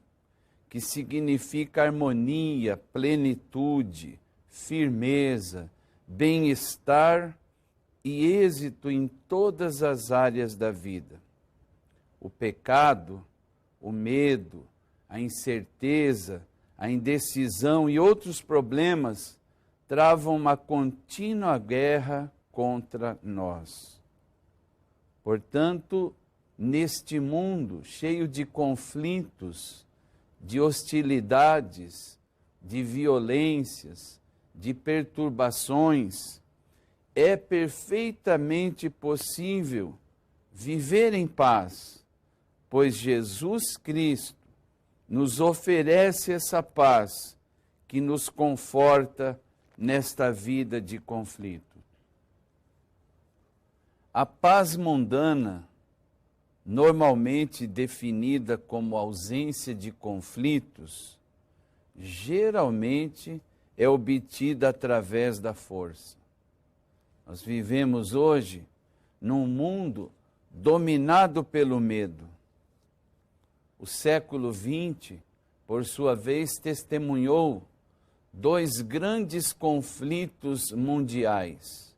que significa harmonia, plenitude, firmeza, bem-estar e êxito em todas as áreas da vida. O pecado, o medo, a incerteza, a indecisão e outros problemas travam uma contínua guerra contra nós. Portanto, neste mundo cheio de conflitos, de hostilidades, de violências, de perturbações, é perfeitamente possível viver em paz, pois Jesus Cristo nos oferece essa paz que nos conforta nesta vida de conflito. A paz mundana, normalmente definida como ausência de conflitos, geralmente é obtida através da força. Nós vivemos hoje num mundo dominado pelo medo. O século XX, por sua vez, testemunhou 2 grandes conflitos mundiais.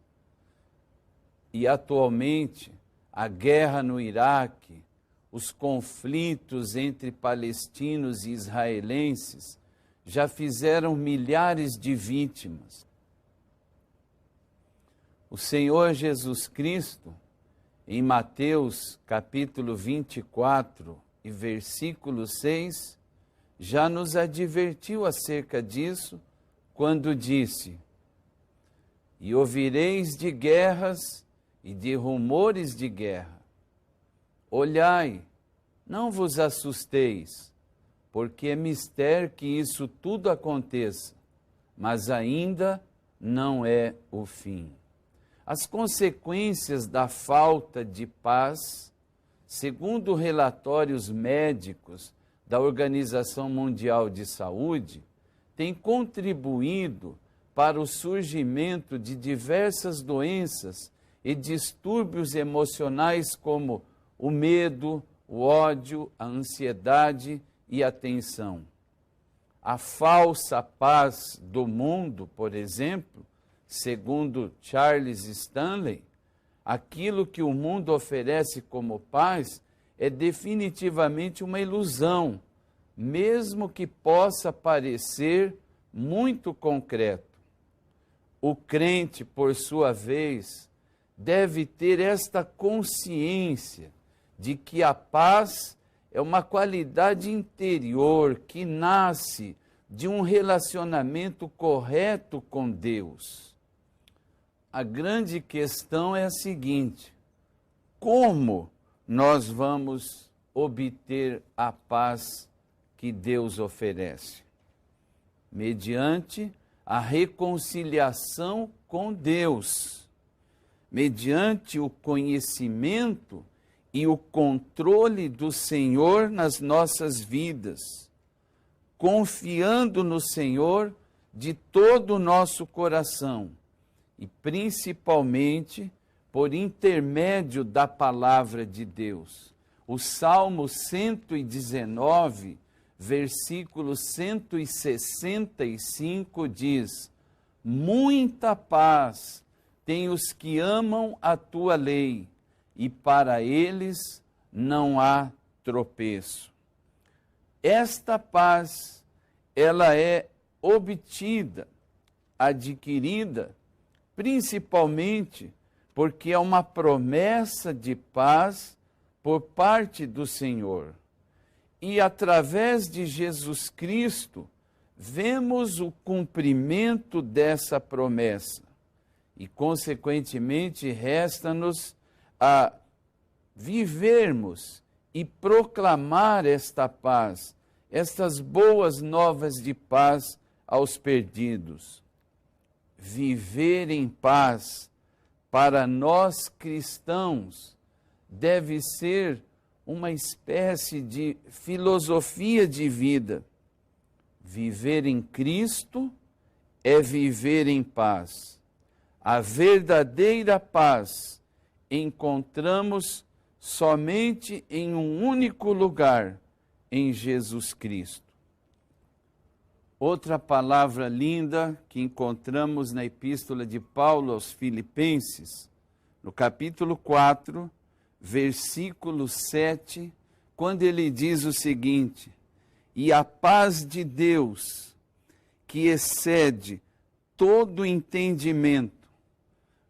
E atualmente, a guerra no Iraque, os conflitos entre palestinos e israelenses já fizeram milhares de vítimas. O Senhor Jesus Cristo, em Mateus capítulo 24 e versículo 6, já nos advertiu acerca disso quando disse: e ouvireis de guerras e de rumores de guerra. Olhai, não vos assusteis, porque é mister que isso tudo aconteça, mas ainda não é o fim. As consequências da falta de paz, segundo relatórios médicos da Organização Mundial de Saúde, têm contribuído para o surgimento de diversas doenças e distúrbios emocionais como o medo, o ódio, a ansiedade e a tensão. A falsa paz do mundo, por exemplo, segundo Charles Stanley, aquilo que o mundo oferece como paz é definitivamente uma ilusão, mesmo que possa parecer muito concreto. O crente, por sua vez, deve ter esta consciência de que a paz é uma qualidade interior que nasce de um relacionamento correto com Deus. A grande questão é a seguinte: como nós vamos obter a paz que Deus oferece? Mediante a reconciliação com Deus, mediante o conhecimento e o controle do Senhor nas nossas vidas, confiando no Senhor de todo o nosso coração e principalmente por intermédio da palavra de Deus. O Salmo 119, versículo 165 diz: muita paz têm os que amam a tua lei, e para eles não há tropeço. Esta paz, ela é obtida, adquirida, principalmente porque é uma promessa de paz por parte do Senhor. E através de Jesus Cristo, vemos o cumprimento dessa promessa. E, consequentemente, resta-nos a vivermos e proclamar esta paz, estas boas novas de paz aos perdidos. Viver em paz, para nós cristãos, deve ser uma espécie de filosofia de vida. Viver em Cristo é viver em paz. A verdadeira paz encontramos somente em um único lugar, em Jesus Cristo. Outra palavra linda que encontramos na epístola de Paulo aos Filipenses, no capítulo 4, versículo 7, quando ele diz o seguinte: e a paz de Deus, que excede todo entendimento,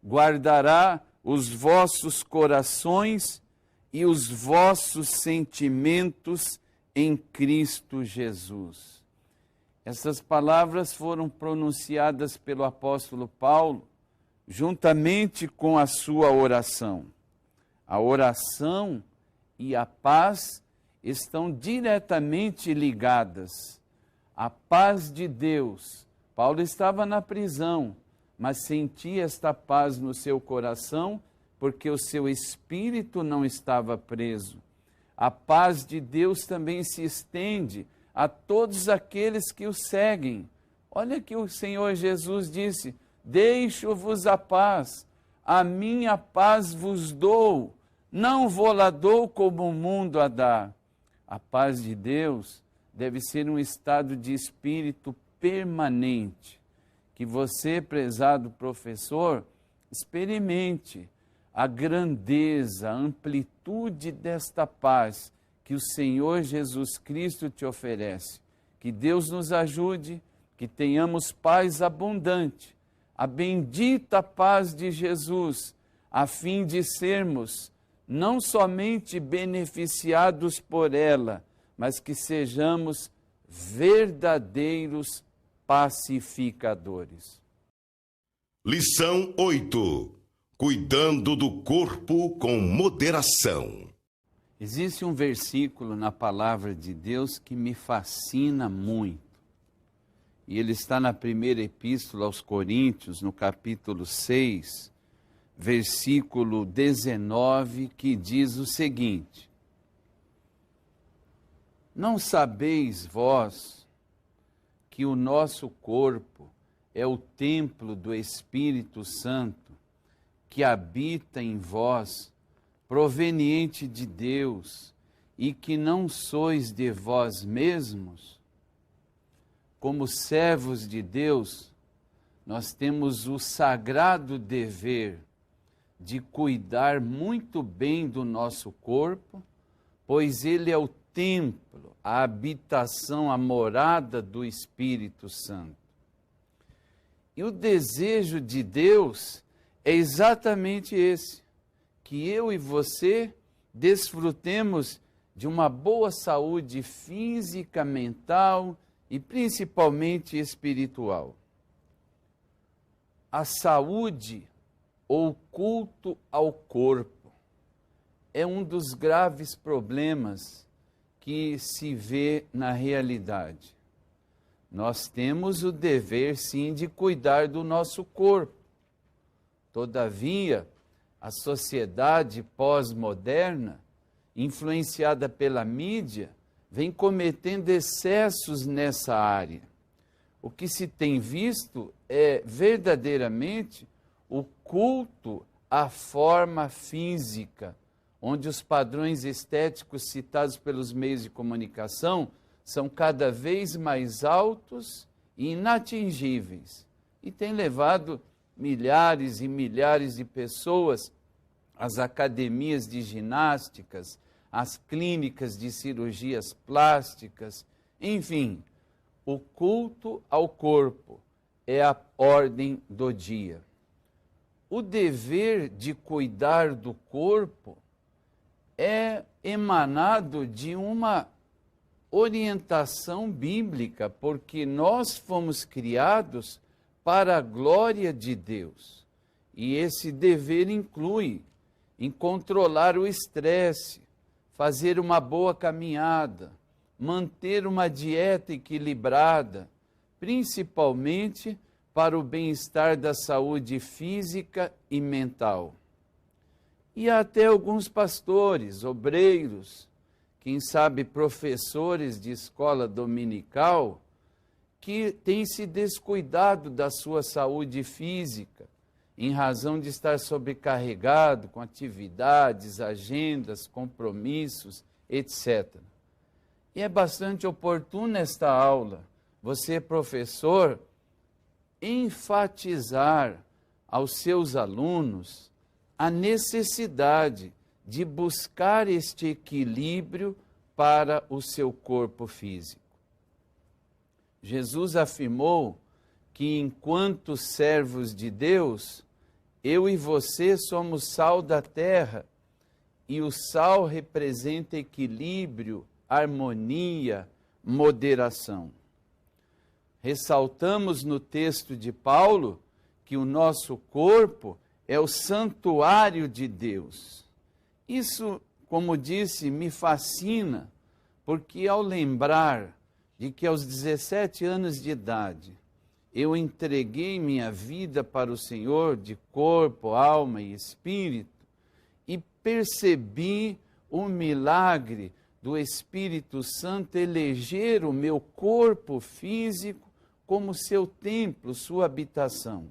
guardará os vossos corações e os vossos sentimentos em Cristo Jesus. Essas palavras foram pronunciadas pelo apóstolo Paulo juntamente com a sua oração. A oração e a paz estão diretamente ligadas. A paz de Deus. Paulo estava na prisão, mas sentia esta paz no seu coração porque o seu espírito não estava preso. A paz de Deus também se estende a todos aqueles que o seguem. Olha que o Senhor Jesus disse: deixo-vos a paz, a minha paz vos dou, não vou-la dou como o mundo a dá. A paz de Deus deve ser um estado de espírito permanente, que você, prezado professor, experimente a grandeza, a amplitude desta paz que o Senhor Jesus Cristo te oferece. Que Deus nos ajude, que tenhamos paz abundante, a bendita paz de Jesus, a fim de sermos não somente beneficiados por ela, mas que sejamos verdadeiros pacificadores. Lição 8. Cuidando do corpo com moderação. Existe um versículo na palavra de Deus que me fascina muito. E ele está na primeira epístola aos Coríntios, no capítulo 6, versículo 19, que diz o seguinte: não sabeis vós que o nosso corpo é o templo do Espírito Santo, que habita em vós, proveniente de Deus, e que não sois de vós mesmos? Como servos de Deus, nós temos o sagrado dever de cuidar muito bem do nosso corpo, pois ele é o templo, a habitação, a morada do Espírito Santo. E o desejo de Deus é exatamente esse, que eu e você desfrutemos de uma boa saúde física, mental e principalmente espiritual. A saúde ou culto ao corpo é um dos graves problemas que se vê na realidade. Nós temos o dever, sim, de cuidar do nosso corpo. Todavia, a sociedade pós-moderna, influenciada pela mídia, vem cometendo excessos nessa área. O que se tem visto é verdadeiramente o culto à forma física, onde os padrões estéticos citados pelos meios de comunicação são cada vez mais altos e inatingíveis e tem levado milhares e milhares de pessoas às academias de ginásticas, às clínicas de cirurgias plásticas, enfim, o culto ao corpo é a ordem do dia. O dever de cuidar do corpo é emanado de uma orientação bíblica, porque nós fomos criados para a glória de Deus. E esse dever inclui em controlar o estresse, fazer uma boa caminhada, manter uma dieta equilibrada, principalmente para o bem-estar da saúde física e mental. E há até alguns pastores, obreiros, quem sabe professores de escola dominical, que têm se descuidado da sua saúde física, em razão de estar sobrecarregado com atividades, agendas, compromissos, etc. E é bastante oportuno esta aula, você, professor, enfatizar aos seus alunos a necessidade de buscar este equilíbrio para o seu corpo físico. Jesus afirmou que, enquanto servos de Deus, eu e você somos sal da terra, e o sal representa equilíbrio, harmonia, moderação. Ressaltamos no texto de Paulo que o nosso corpo é o santuário de Deus. Isso, como disse, me fascina, porque ao lembrar de que aos 17 anos de idade eu entreguei minha vida para o Senhor de corpo, alma e espírito e percebi o milagre do Espírito Santo eleger o meu corpo físico como seu templo, sua habitação.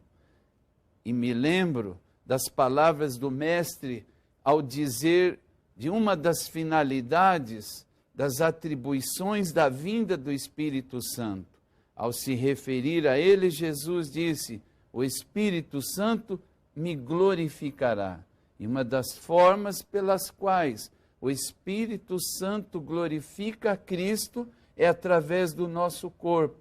E me lembro das palavras do Mestre ao dizer de uma das finalidades das atribuições da vinda do Espírito Santo. Ao se referir a ele, Jesus disse: o Espírito Santo me glorificará. E uma das formas pelas quais o Espírito Santo glorifica a Cristo é através do nosso corpo,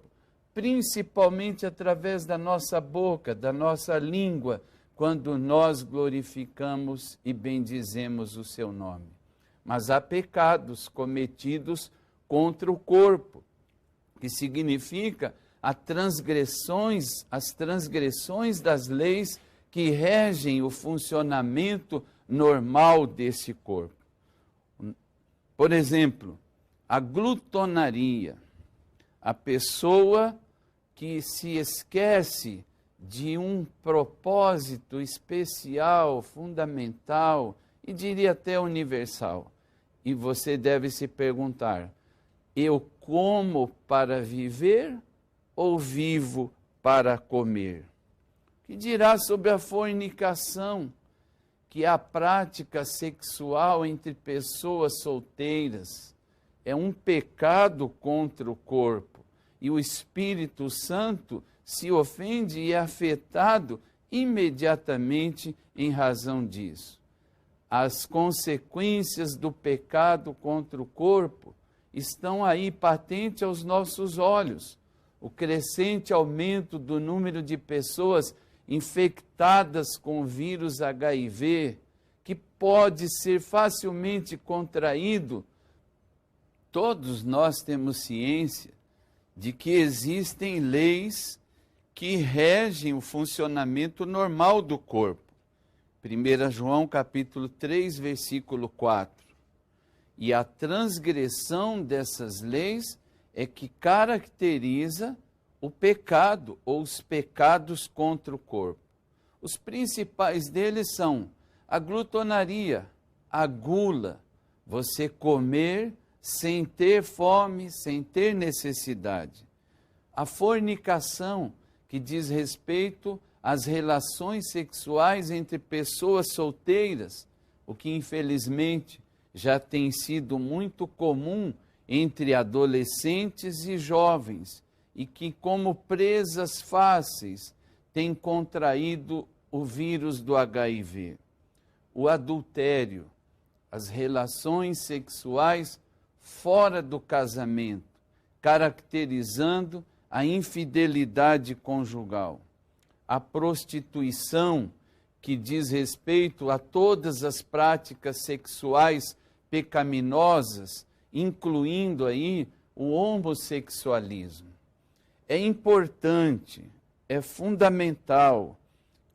principalmente através da nossa boca, da nossa língua, quando nós glorificamos e bendizemos o seu nome. Mas há pecados cometidos contra o corpo, que significa as transgressões das leis que regem o funcionamento normal desse corpo. Por exemplo, a glutonaria, a pessoa que se esquece de um propósito especial, fundamental e diria até universal. E você deve se perguntar: eu como para viver ou vivo para comer? Que dirá sobre a fornicação, que é a prática sexual entre pessoas solteiras? É um pecado contra o corpo. E o Espírito Santo se ofende e é afetado imediatamente em razão disso. As consequências do pecado contra o corpo estão aí patentes aos nossos olhos. O crescente aumento do número de pessoas infectadas com o vírus HIV, que pode ser facilmente contraído. Todos nós temos ciência de que existem leis que regem o funcionamento normal do corpo. 1 João capítulo 3, versículo 4. E a transgressão dessas leis é que caracteriza o pecado ou os pecados contra o corpo. Os principais deles são a glutonaria, a gula, você comer sem ter fome, sem ter necessidade. A fornicação, que diz respeito às relações sexuais entre pessoas solteiras, o que infelizmente já tem sido muito comum entre adolescentes e jovens e que, como presas fáceis, têm contraído o vírus do HIV. O adultério, as relações sexuais fora do casamento, caracterizando a infidelidade conjugal. A prostituição, que diz respeito a todas as práticas sexuais pecaminosas, incluindo aí o homossexualismo. É importante, é fundamental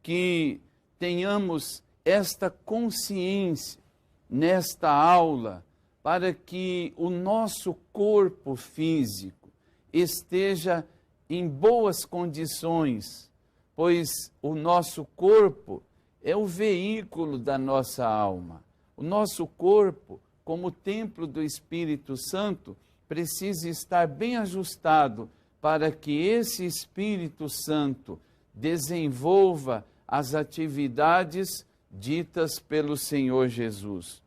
que tenhamos esta consciência nesta aula para que o nosso corpo físico esteja em boas condições, pois o nosso corpo é o veículo da nossa alma. O nosso corpo, como templo do Espírito Santo, precisa estar bem ajustado para que esse Espírito Santo desenvolva as atividades ditas pelo Senhor Jesus.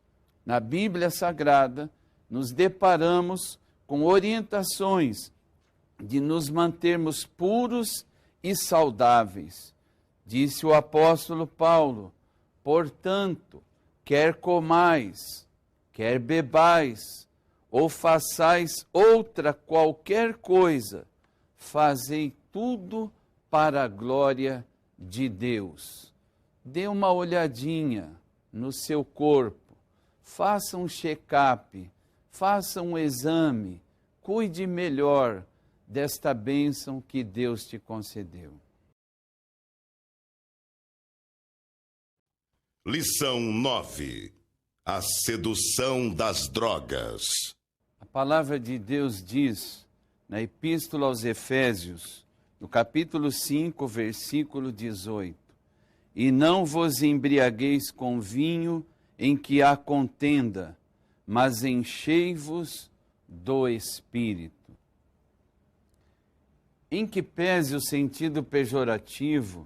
Na Bíblia Sagrada, nos deparamos com orientações de nos mantermos puros e saudáveis. Disse o apóstolo Paulo: portanto, quer comais, quer bebais, ou façais outra qualquer coisa, fazei tudo para a glória de Deus. Dê uma olhadinha no seu corpo, faça um check-up, faça um exame, cuide melhor desta bênção que Deus te concedeu. Lição 9. A sedução das drogas. A palavra de Deus diz, na Epístola aos Efésios, no capítulo 5, versículo 18: E não vos embriagueis com vinho em que há contenda, mas enchei-vos do Espírito. Em que pese o sentido pejorativo,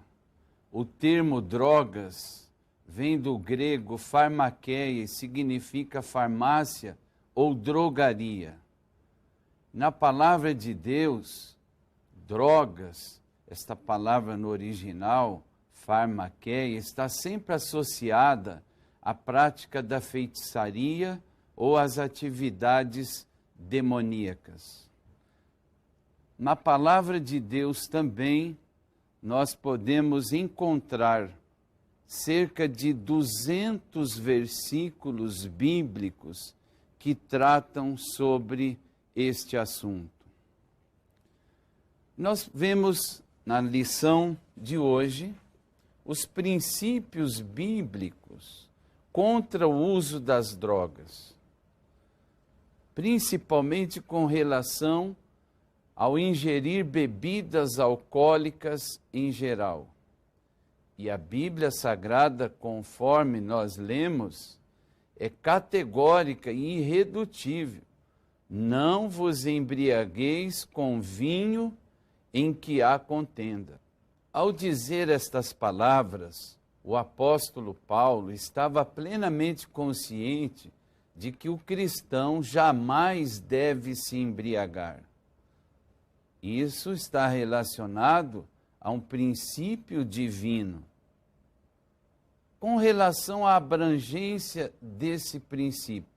o termo drogas vem do grego farmakeia e significa farmácia ou drogaria. Na palavra de Deus, drogas, esta palavra no original, farmakeia, está sempre associada à prática da feitiçaria ou às atividades demoníacas. Na palavra de Deus também nós podemos encontrar cerca de 200 versículos bíblicos que tratam sobre este assunto. Nós vemos na lição de hoje os princípios bíblicos contra o uso das drogas, principalmente com relação ao ingerir bebidas alcoólicas em geral. E a Bíblia Sagrada, conforme nós lemos, é categórica e irredutível. Não vos embriagueis com vinho em que há contenda. Ao dizer estas palavras, o apóstolo Paulo estava plenamente consciente de que o cristão jamais deve se embriagar. Isso está relacionado a um princípio divino. Com relação à abrangência desse princípio,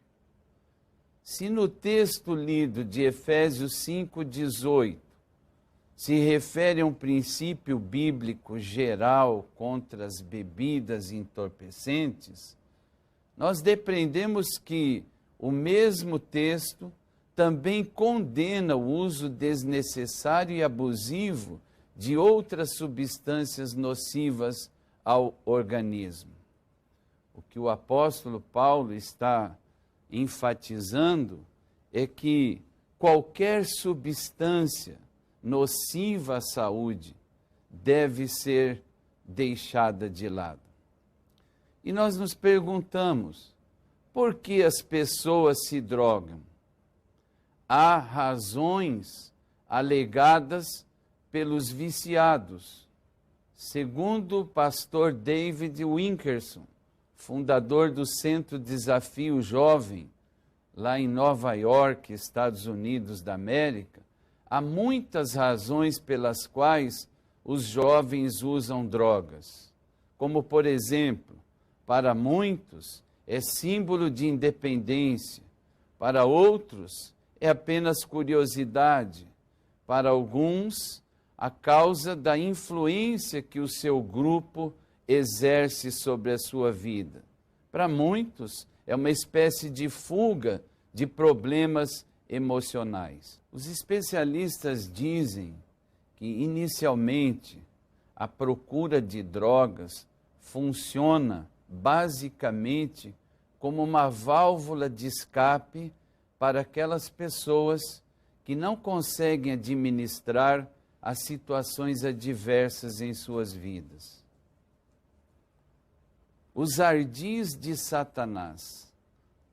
se no texto lido de Efésios 5,18 se refere a um princípio bíblico geral contra as bebidas entorpecentes, nós depreendemos que o mesmo texto também condena o uso desnecessário e abusivo de outras substâncias nocivas ao organismo. O que o apóstolo Paulo está enfatizando é que qualquer substância nociva à saúde deve ser deixada de lado. E nós nos perguntamos, por que as pessoas se drogam? Há razões alegadas pelos viciados. Segundo o pastor David Wilkerson, fundador do Centro Desafio Jovem, lá em Nova York, Estados Unidos da América, há muitas razões pelas quais os jovens usam drogas. Como, por exemplo, para muitos é símbolo de independência, para outros é apenas curiosidade, para alguns a causa da influência que o seu grupo exerce sobre a sua vida. Para muitos é uma espécie de fuga de problemas emocionais. Os especialistas dizem que, inicialmente, a procura de drogas funciona basicamente como uma válvula de escape para aquelas pessoas que não conseguem administrar as situações adversas em suas vidas. Os ardis de Satanás.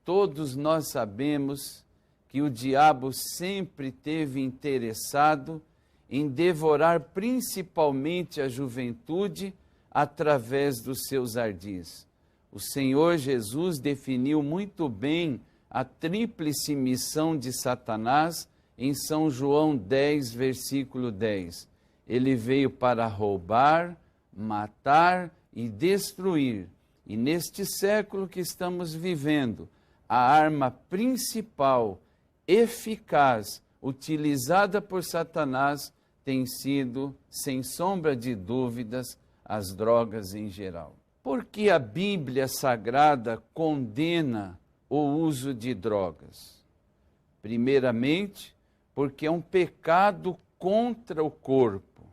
Todos nós sabemos que o diabo sempre teve interessado em devorar principalmente a juventude através dos seus ardis. O Senhor Jesus definiu muito bem a tríplice missão de Satanás em São João 10, versículo 10. Ele veio para roubar, matar e destruir. E neste século que estamos vivendo, a arma principal, eficaz, utilizada por Satanás tem sido, sem sombra de dúvidas, as drogas em geral. Por que a Bíblia Sagrada condena o uso de drogas? Primeiramente, porque é um pecado contra o corpo.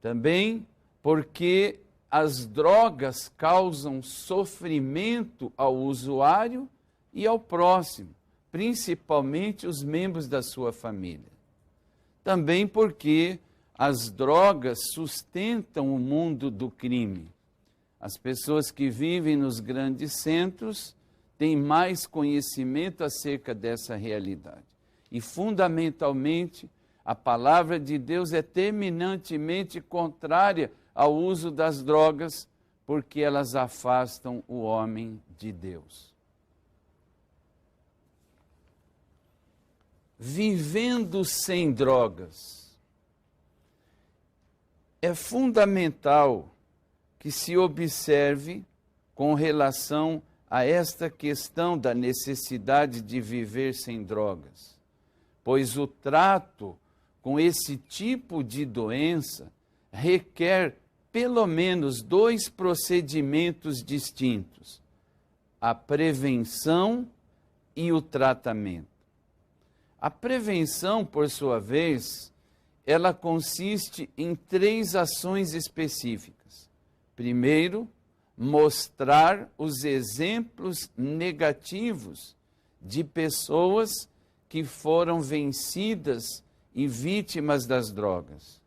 Também porque as drogas causam sofrimento ao usuário e ao próximo, principalmente os membros da sua família. Também porque as drogas sustentam o mundo do crime. As pessoas que vivem nos grandes centros têm mais conhecimento acerca dessa realidade. E, fundamentalmente, a palavra de Deus é terminantemente contrária ao uso das drogas, porque elas afastam o homem de Deus. Vivendo sem drogas. É fundamental que se observe com relação a esta questão da necessidade de viver sem drogas, pois o trato com esse tipo de doença requer pelo menos 2 procedimentos distintos: a prevenção e o tratamento. A prevenção, por sua vez, ela consiste em 3 ações específicas. Primeiro, mostrar os exemplos negativos de pessoas que foram vencidas e vítimas das drogas.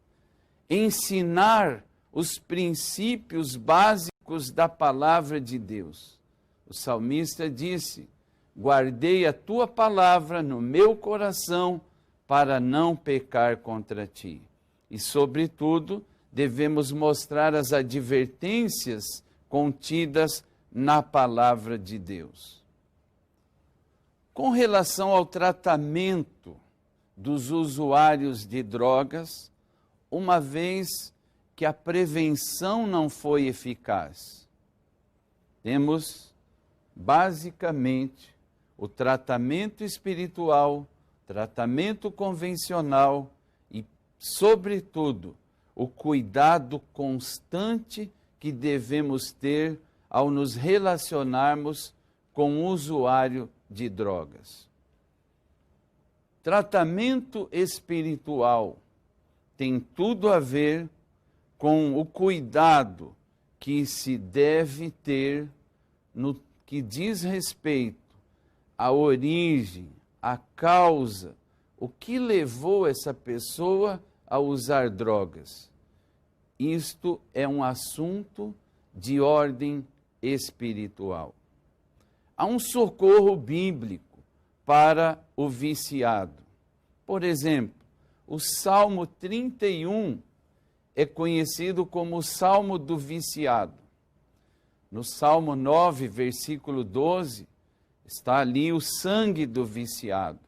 Ensinar os princípios básicos da palavra de Deus. O salmista disse: guardei a tua palavra no meu coração para não pecar contra ti. E, sobretudo, devemos mostrar as advertências contidas na palavra de Deus. Com relação ao tratamento dos usuários de drogas, uma vez que a prevenção não foi eficaz, temos basicamente o tratamento espiritual, tratamento convencional e, sobretudo, o cuidado constante que devemos ter ao nos relacionarmos com o usuário de drogas. Tratamento espiritual tem tudo a ver com o cuidado que se deve ter no que diz respeito à origem, à causa, o que levou essa pessoa a usar drogas. Isto é um assunto de ordem espiritual. Há um socorro bíblico para o viciado. Por exemplo, o Salmo 31 é conhecido como o Salmo do viciado. No Salmo 9, versículo 12, Está ali o sangue do viciado.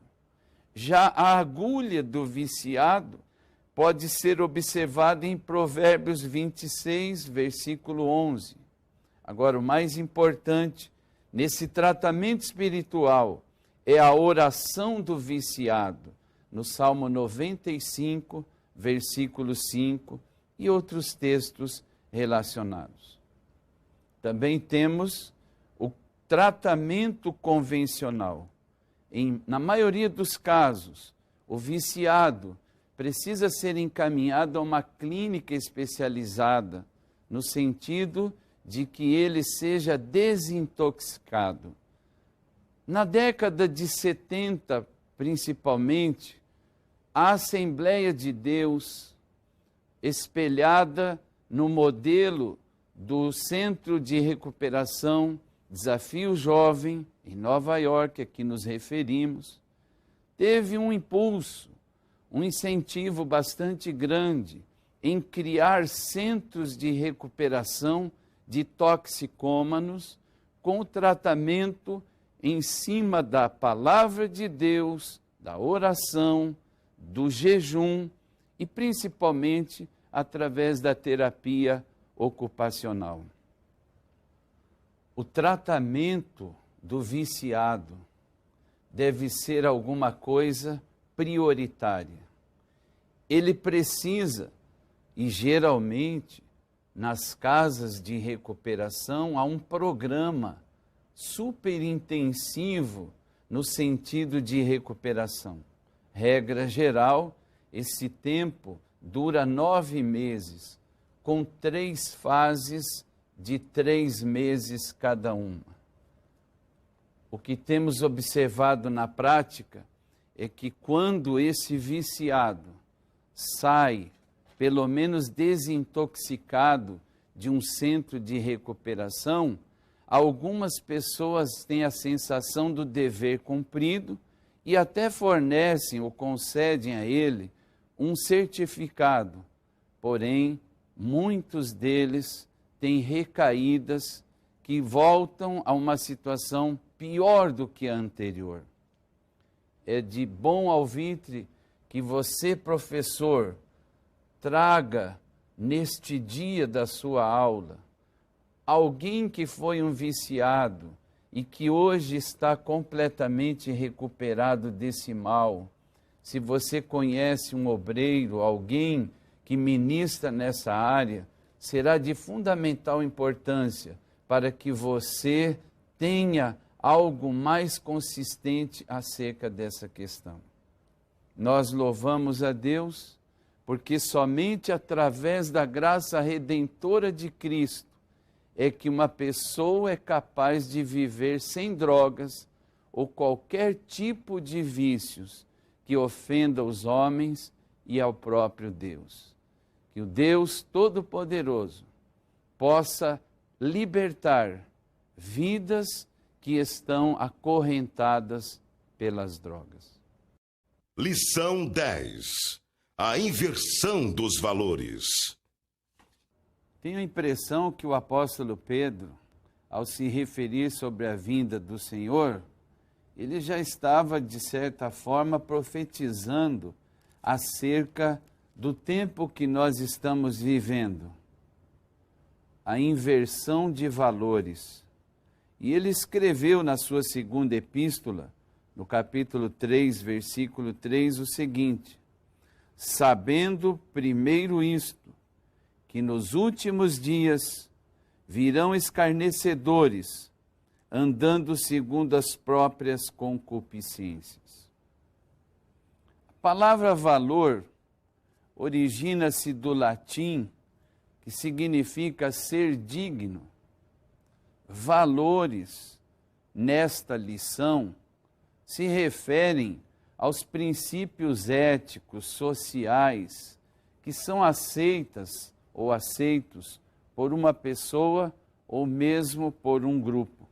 Já a agulha do viciado pode ser observada em Provérbios 26, versículo 11. Agora, o mais importante nesse tratamento espiritual é a oração do viciado, no Salmo 95, versículo 5 e outros textos relacionados. Também temos o tratamento convencional. Na maioria dos casos, o viciado precisa ser encaminhado a uma clínica especializada, no sentido de que ele seja desintoxicado. Na década de 70, principalmente, a Assembleia de Deus, espelhada no modelo do Centro de Recuperação Desafio Jovem, em Nova York, a que nos referimos, teve um impulso, um incentivo bastante grande em criar centros de recuperação de toxicômanos com tratamento em cima da palavra de Deus, da oração, do jejum e principalmente através da terapia ocupacional. O tratamento do viciado deve ser alguma coisa prioritária. Ele precisa, e geralmente nas casas de recuperação há um programa super intensivo no sentido de recuperação. Regra geral, esse tempo dura 9 meses, com 3 fases de 3 meses cada uma. O que temos observado na prática é que quando esse viciado sai, pelo menos desintoxicado, de um centro de recuperação, algumas pessoas têm a sensação do dever cumprido e até fornecem ou concedem a ele um certificado. Porém, muitos deles têm recaídas que voltam a uma situação pior do que a anterior. É de bom alvitre que você, professor, traga neste dia da sua aula alguém que foi um viciado e que hoje está completamente recuperado desse mal. Se você conhece um obreiro, alguém que ministra nessa área, será de fundamental importância para que você tenha algo mais consistente acerca dessa questão. Nós louvamos a Deus porque somente através da graça redentora de Cristo é que uma pessoa é capaz de viver sem drogas ou qualquer tipo de vícios que ofenda os homens e ao próprio Deus. Que o Deus Todo-Poderoso possa libertar vidas que estão acorrentadas pelas drogas. Lição 10. A inversão dos valores. Tenho a impressão que o apóstolo Pedro, ao se referir sobre a vinda do Senhor, ele já estava, de certa forma, profetizando acerca do tempo que nós estamos vivendo. A inversão de valores. E ele escreveu na sua segunda epístola, no capítulo 3, versículo 3, o seguinte: sabendo primeiro isto, que nos últimos dias virão escarnecedores, andando segundo as próprias concupiscências. A palavra valor origina-se do latim, que significa ser digno. Valores, nesta lição, se referem aos princípios éticos, sociais, que são aceitas ou aceitos por uma pessoa ou mesmo por um grupo.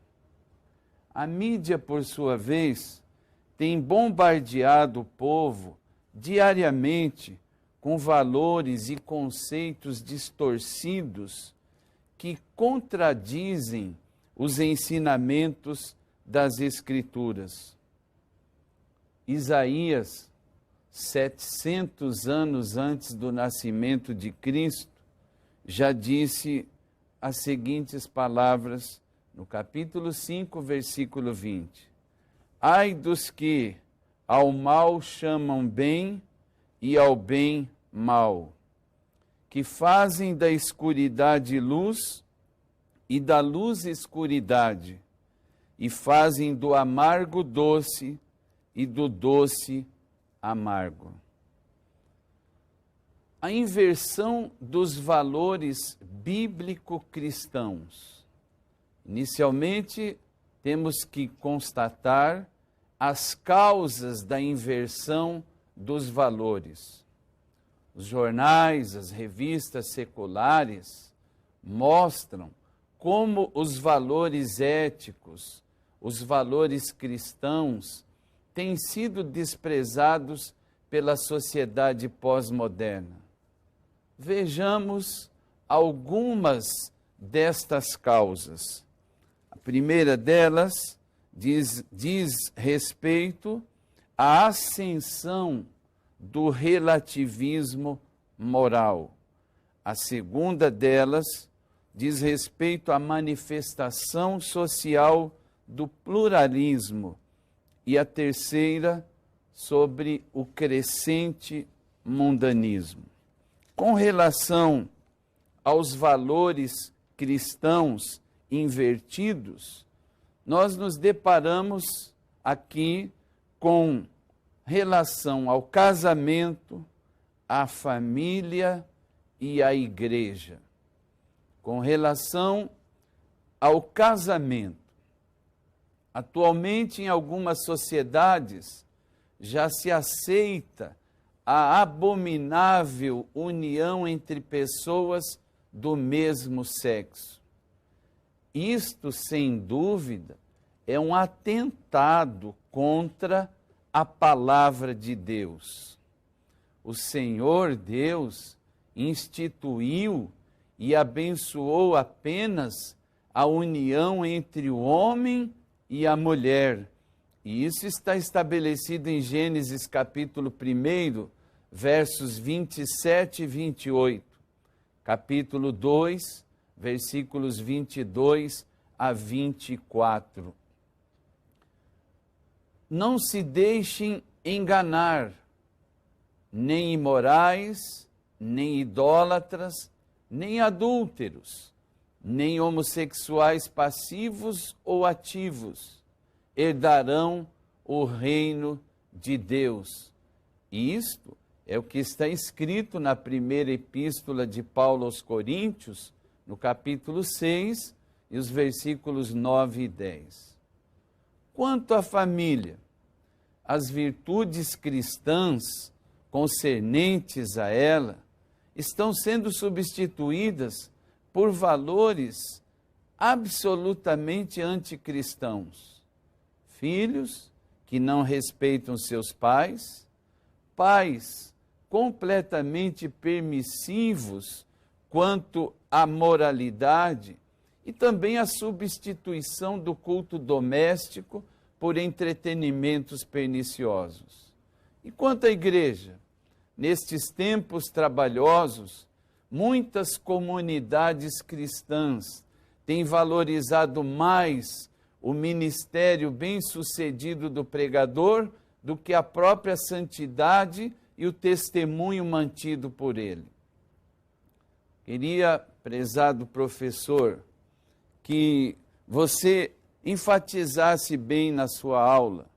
A mídia, por sua vez, tem bombardeado o povo diariamente com valores e conceitos distorcidos que contradizem os ensinamentos das Escrituras. Isaías, 700 anos antes do nascimento de Cristo, já disse as seguintes palavras no capítulo 5, versículo 20. Ai dos que ao mal chamam bem e ao bem mal, que fazem da escuridade luz e da luz escuridade, e fazem do amargo doce e do doce amargo. A inversão dos valores bíblico-cristãos. Inicialmente, temos que constatar as causas da inversão dos valores. Os jornais, as revistas seculares mostram como os valores éticos, os valores cristãos, têm sido desprezados pela sociedade pós-moderna. Vejamos algumas destas causas. A primeira delas diz respeito à ascensão do relativismo moral. A segunda delas diz respeito à manifestação social do pluralismo. E a terceira, sobre o crescente mundanismo. Com relação aos valores cristãos invertidos, nós nos deparamos aqui com relação ao casamento, à família e à igreja. Com relação ao casamento, atualmente em algumas sociedades já se aceita a abominável união entre pessoas do mesmo sexo. Isto, sem dúvida, é um atentado contra a palavra de Deus. O Senhor Deus instituiu e abençoou apenas a união entre o homem e a mulher. E isso está estabelecido em Gênesis capítulo 1, versos 27 e 28. Capítulo 2, versículos 22 a 24. Não se deixem enganar, nem imorais, nem idólatras, nem adúlteros, nem homossexuais passivos ou ativos, herdarão o reino de Deus. E isto é o que está escrito na primeira epístola de Paulo aos Coríntios, no capítulo 6, e os versículos 9 e 10. Quanto à família, as virtudes cristãs concernentes a ela estão sendo substituídas por valores absolutamente anticristãos. Filhos que não respeitam seus pais, pais completamente permissivos quanto à moralidade e também a substituição do culto doméstico por entretenimentos perniciosos. E quanto à igreja, nestes tempos trabalhosos, muitas comunidades cristãs têm valorizado mais o ministério bem-sucedido do pregador do que a própria santidade e o testemunho mantido por ele. Queria, prezado professor, que você enfatizasse bem na sua aula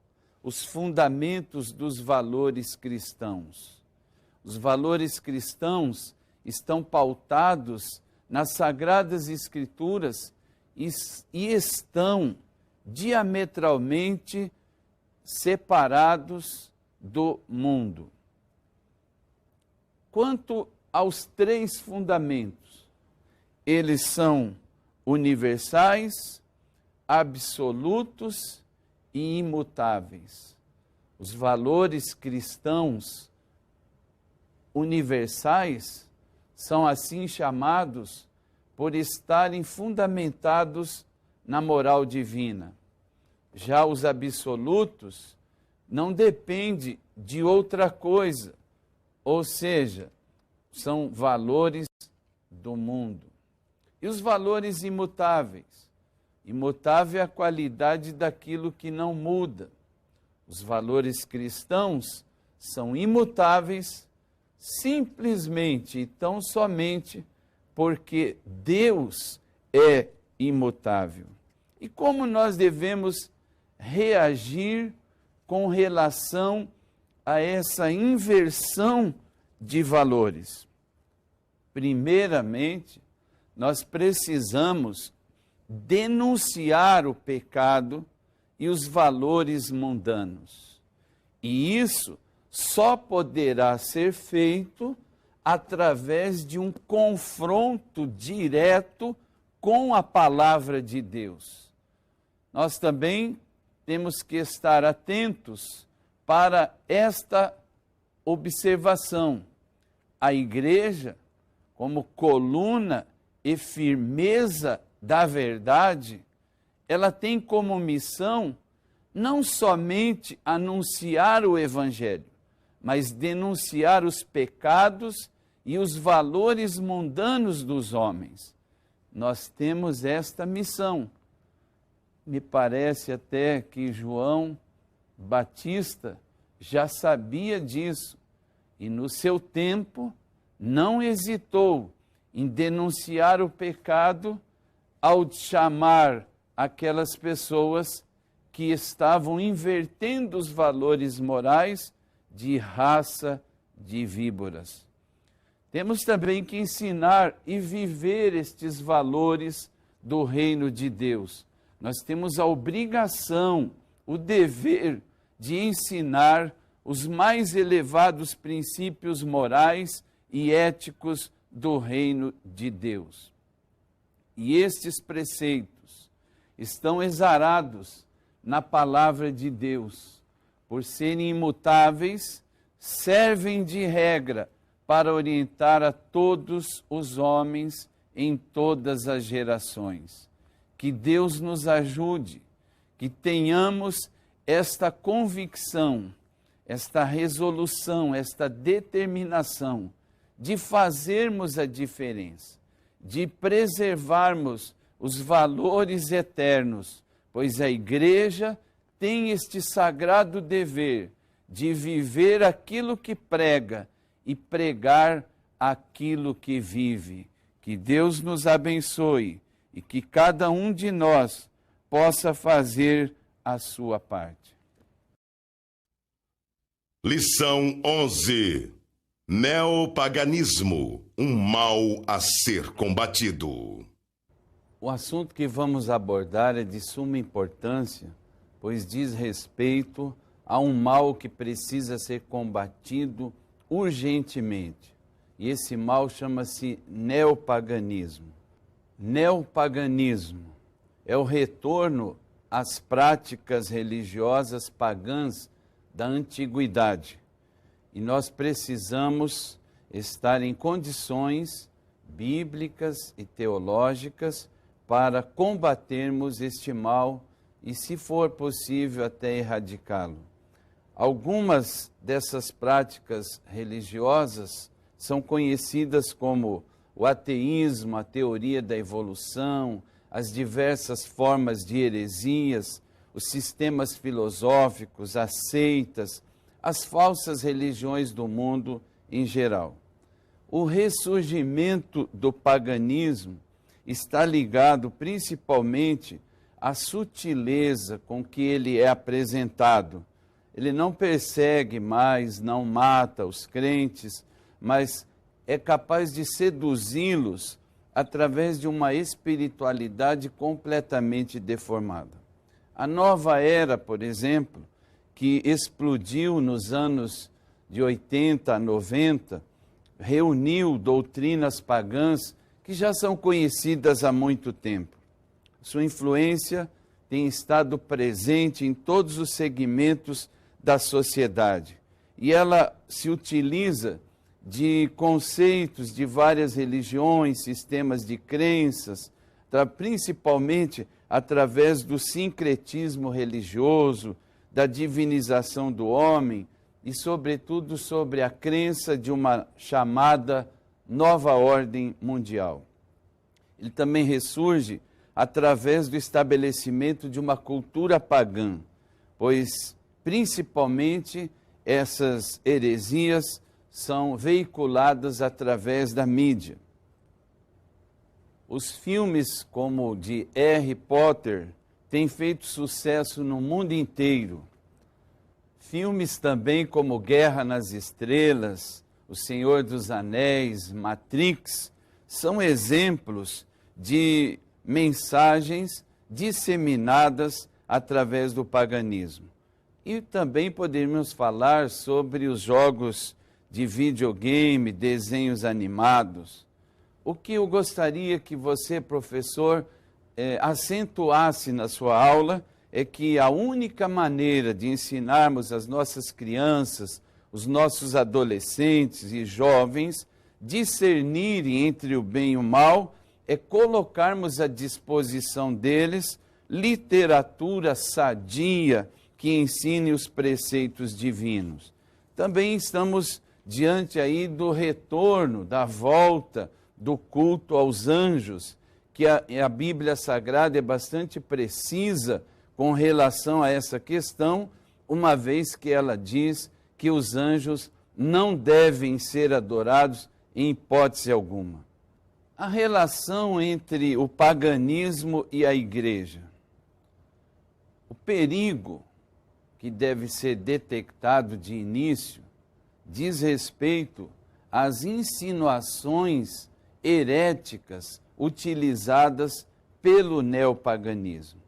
os fundamentos dos valores cristãos. Os valores cristãos estão pautados nas Sagradas Escrituras e estão diametralmente separados do mundo. Quanto aos três fundamentos, eles são universais, absolutos e imutáveis. Os valores cristãos universais são assim chamados por estarem fundamentados na moral divina. Já os absolutos não dependem de outra coisa, ou seja, são valores do mundo. E os valores imutáveis? Imutável é a qualidade daquilo que não muda. Os valores cristãos são imutáveis simplesmente e tão somente porque Deus é imutável. E como nós devemos reagir com relação a essa inversão de valores? Primeiramente, nós precisamos denunciar o pecado e os valores mundanos. E isso só poderá ser feito através de um confronto direto com a palavra de Deus. Nós também temos que estar atentos para esta observação. A igreja, como coluna e firmeza da verdade, ela tem como missão não somente anunciar o Evangelho, mas denunciar os pecados e os valores mundanos dos homens. Nós temos esta missão. Me parece até que João Batista já sabia disso e no seu tempo não hesitou em denunciar o pecado ao chamar aquelas pessoas que estavam invertendo os valores morais de raça de víboras. Temos também que ensinar e viver estes valores do reino de Deus. Nós temos a obrigação, o dever de ensinar os mais elevados princípios morais e éticos do reino de Deus. E estes preceitos estão exarados na palavra de Deus. Por serem imutáveis, servem de regra para orientar a todos os homens em todas as gerações. Que Deus nos ajude, que tenhamos esta convicção, esta resolução, esta determinação de fazermos a diferença, de preservarmos os valores eternos, pois a igreja tem este sagrado dever de viver aquilo que prega e pregar aquilo que vive. Que Deus nos abençoe e que cada um de nós possa fazer a sua parte. Lição 11. Neopaganismo, um mal a ser combatido. O assunto que vamos abordar é de suma importância, pois diz respeito a um mal que precisa ser combatido urgentemente. E esse mal chama-se neopaganismo. Neopaganismo é o retorno às práticas religiosas pagãs da antiguidade. E nós precisamos estar em condições bíblicas e teológicas para combatermos este mal e, se for possível, até erradicá-lo. Algumas dessas práticas religiosas são conhecidas como o ateísmo, a teoria da evolução, as diversas formas de heresias, os sistemas filosóficos, as seitas, as falsas religiões do mundo em geral. O ressurgimento do paganismo está ligado principalmente à sutileza com que ele é apresentado. Ele não persegue mais, não mata os crentes, mas é capaz de seduzi-los através de uma espiritualidade completamente deformada. A nova era, por exemplo, que explodiu nos anos de 80 a 90, reuniu doutrinas pagãs que já são conhecidas há muito tempo. Sua influência tem estado presente em todos os segmentos da sociedade e ela se utiliza de conceitos de várias religiões, sistemas de crenças, principalmente através do sincretismo religioso, da divinização do homem e, sobretudo, sobre a crença de uma chamada nova ordem mundial. Ele também ressurge através do estabelecimento de uma cultura pagã, pois, principalmente, essas heresias são veiculadas através da mídia. Os filmes como o de Harry Potter têm feito sucesso no mundo inteiro. Filmes também como Guerra nas Estrelas, O Senhor dos Anéis, Matrix, são exemplos de mensagens disseminadas através do paganismo. E também podemos falar sobre os jogos de videogame, desenhos animados. O que eu gostaria que você, professor, acentuasse na sua aula é que a única maneira de ensinarmos as nossas crianças, os nossos adolescentes e jovens, discernirem entre o bem e o mal, é colocarmos à disposição deles literatura sadia que ensine os preceitos divinos. Também estamos diante aí do retorno, da volta do culto aos anjos, que a Bíblia Sagrada é bastante precisa com relação a essa questão, uma vez que ela diz que os anjos não devem ser adorados em hipótese alguma. A relação entre o paganismo e a igreja. O perigo que deve ser detectado de início diz respeito às insinuações heréticas utilizadas pelo neopaganismo.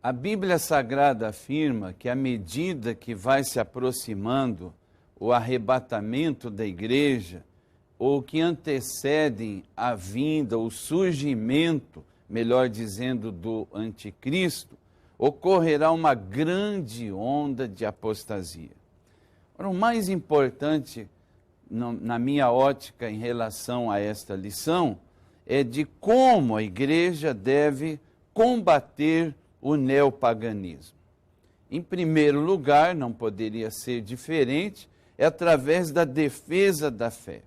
A Bíblia Sagrada afirma que à medida que vai se aproximando o arrebatamento da igreja, ou que antecedem a vinda, o surgimento, melhor dizendo, do anticristo, ocorrerá uma grande onda de apostasia. Ora, o mais importante, na minha ótica, em relação a esta lição, é de como a igreja deve combater o neopaganismo. Em primeiro lugar, não poderia ser diferente, é através da defesa da fé.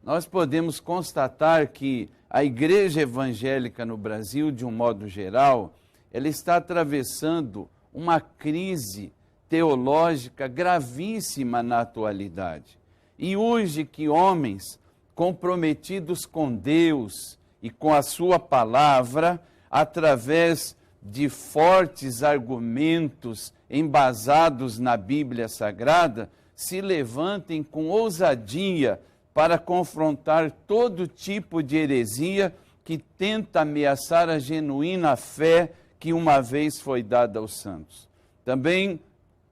Nós podemos constatar que a igreja evangélica no Brasil, de um modo geral, ela está atravessando uma crise teológica gravíssima na atualidade. E urge que homens comprometidos com Deus e com a sua palavra, através de fortes argumentos embasados na Bíblia Sagrada, se levantem com ousadia para confrontar todo tipo de heresia que tenta ameaçar a genuína fé que uma vez foi dada aos santos. Também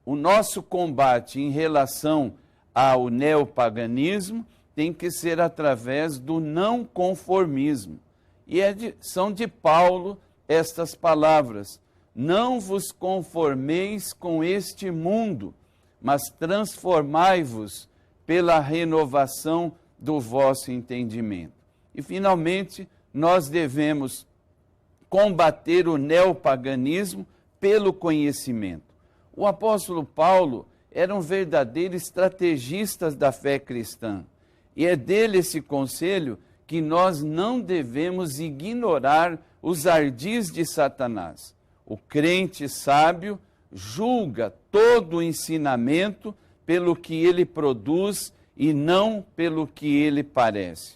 o nosso combate em relação ao neopaganismo tem que ser através do não conformismo. E são de Paulo estas palavras: não vos conformeis com este mundo, mas transformai-vos pela renovação do vosso entendimento. E, finalmente, nós devemos combater o neopaganismo pelo conhecimento. O apóstolo Paulo era um verdadeiro estrategista da fé cristã. E é dele esse conselho que nós não devemos ignorar os ardis de Satanás. O crente sábio julga todo o ensinamento pelo que ele produz e não pelo que ele parece.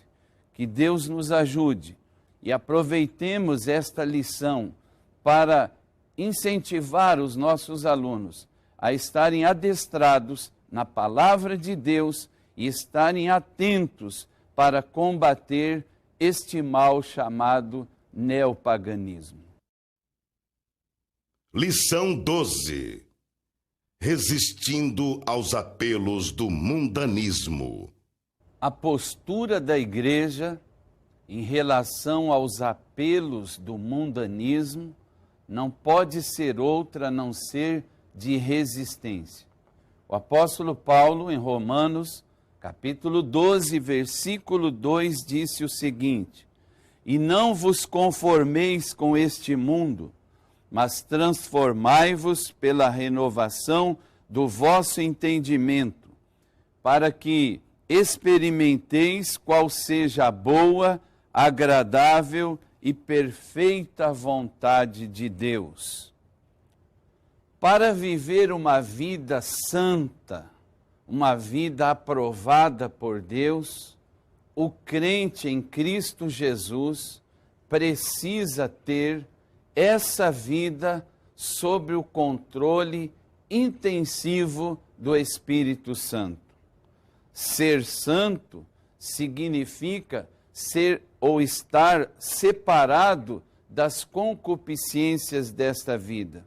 Que Deus nos ajude e aproveitemos esta lição para incentivar os nossos alunos a estarem adestrados na palavra de Deus e estarem atentos para combater este mal chamado neopaganismo. Lição 12. Resistindo aos apelos do mundanismo. A postura da igreja em relação aos apelos do mundanismo não pode ser outra a não ser de resistência. O apóstolo Paulo, em Romanos, capítulo 12, versículo 2, disse o seguinte: E não vos conformeis com este mundo, mas transformai-vos pela renovação do vosso entendimento, para que experimenteis qual seja a boa, agradável e perfeita vontade de Deus. Para viver uma vida santa, uma vida aprovada por Deus, o crente em Cristo Jesus precisa ter essa vida sob o controle intensivo do Espírito Santo. Ser santo significa ser ou estar separado das concupiscências desta vida.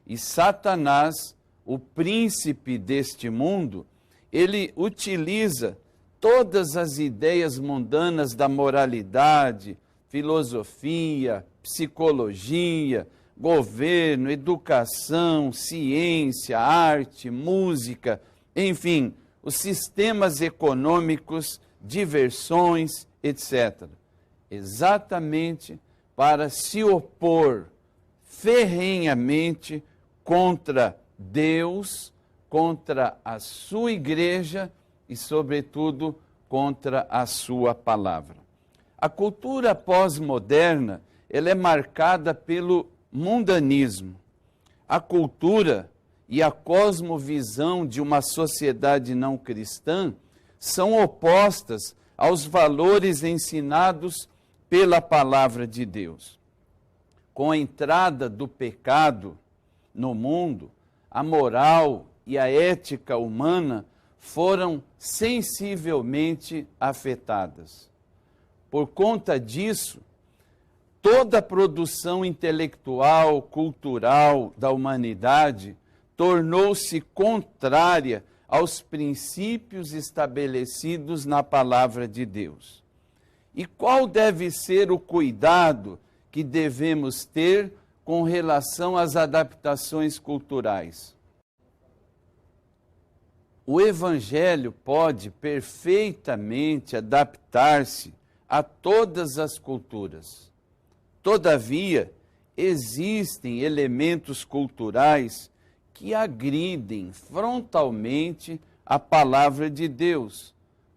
E Satanás, o príncipe deste mundo, ele utiliza todas as ideias mundanas da moralidade, filosofia, psicologia, governo, educação, ciência, arte, música, enfim, os sistemas econômicos, diversões, etc. Exatamente para se opor ferrenhamente contra Deus, contra a sua igreja e, sobretudo, contra a sua palavra. A cultura pós-moderna, ela é marcada pelo mundanismo. A cultura e a cosmovisão de uma sociedade não cristã são opostas aos valores ensinados pela palavra de Deus. Com a entrada do pecado no mundo, a moral e a ética humana foram sensivelmente afetadas. Por conta disso, toda a produção intelectual, cultural da humanidade tornou-se contrária aos princípios estabelecidos na palavra de Deus. E qual deve ser o cuidado que devemos ter com relação às adaptações culturais? O Evangelho pode perfeitamente adaptar-se a todas as culturas. Todavia, existem elementos culturais que agridem frontalmente a palavra de Deus,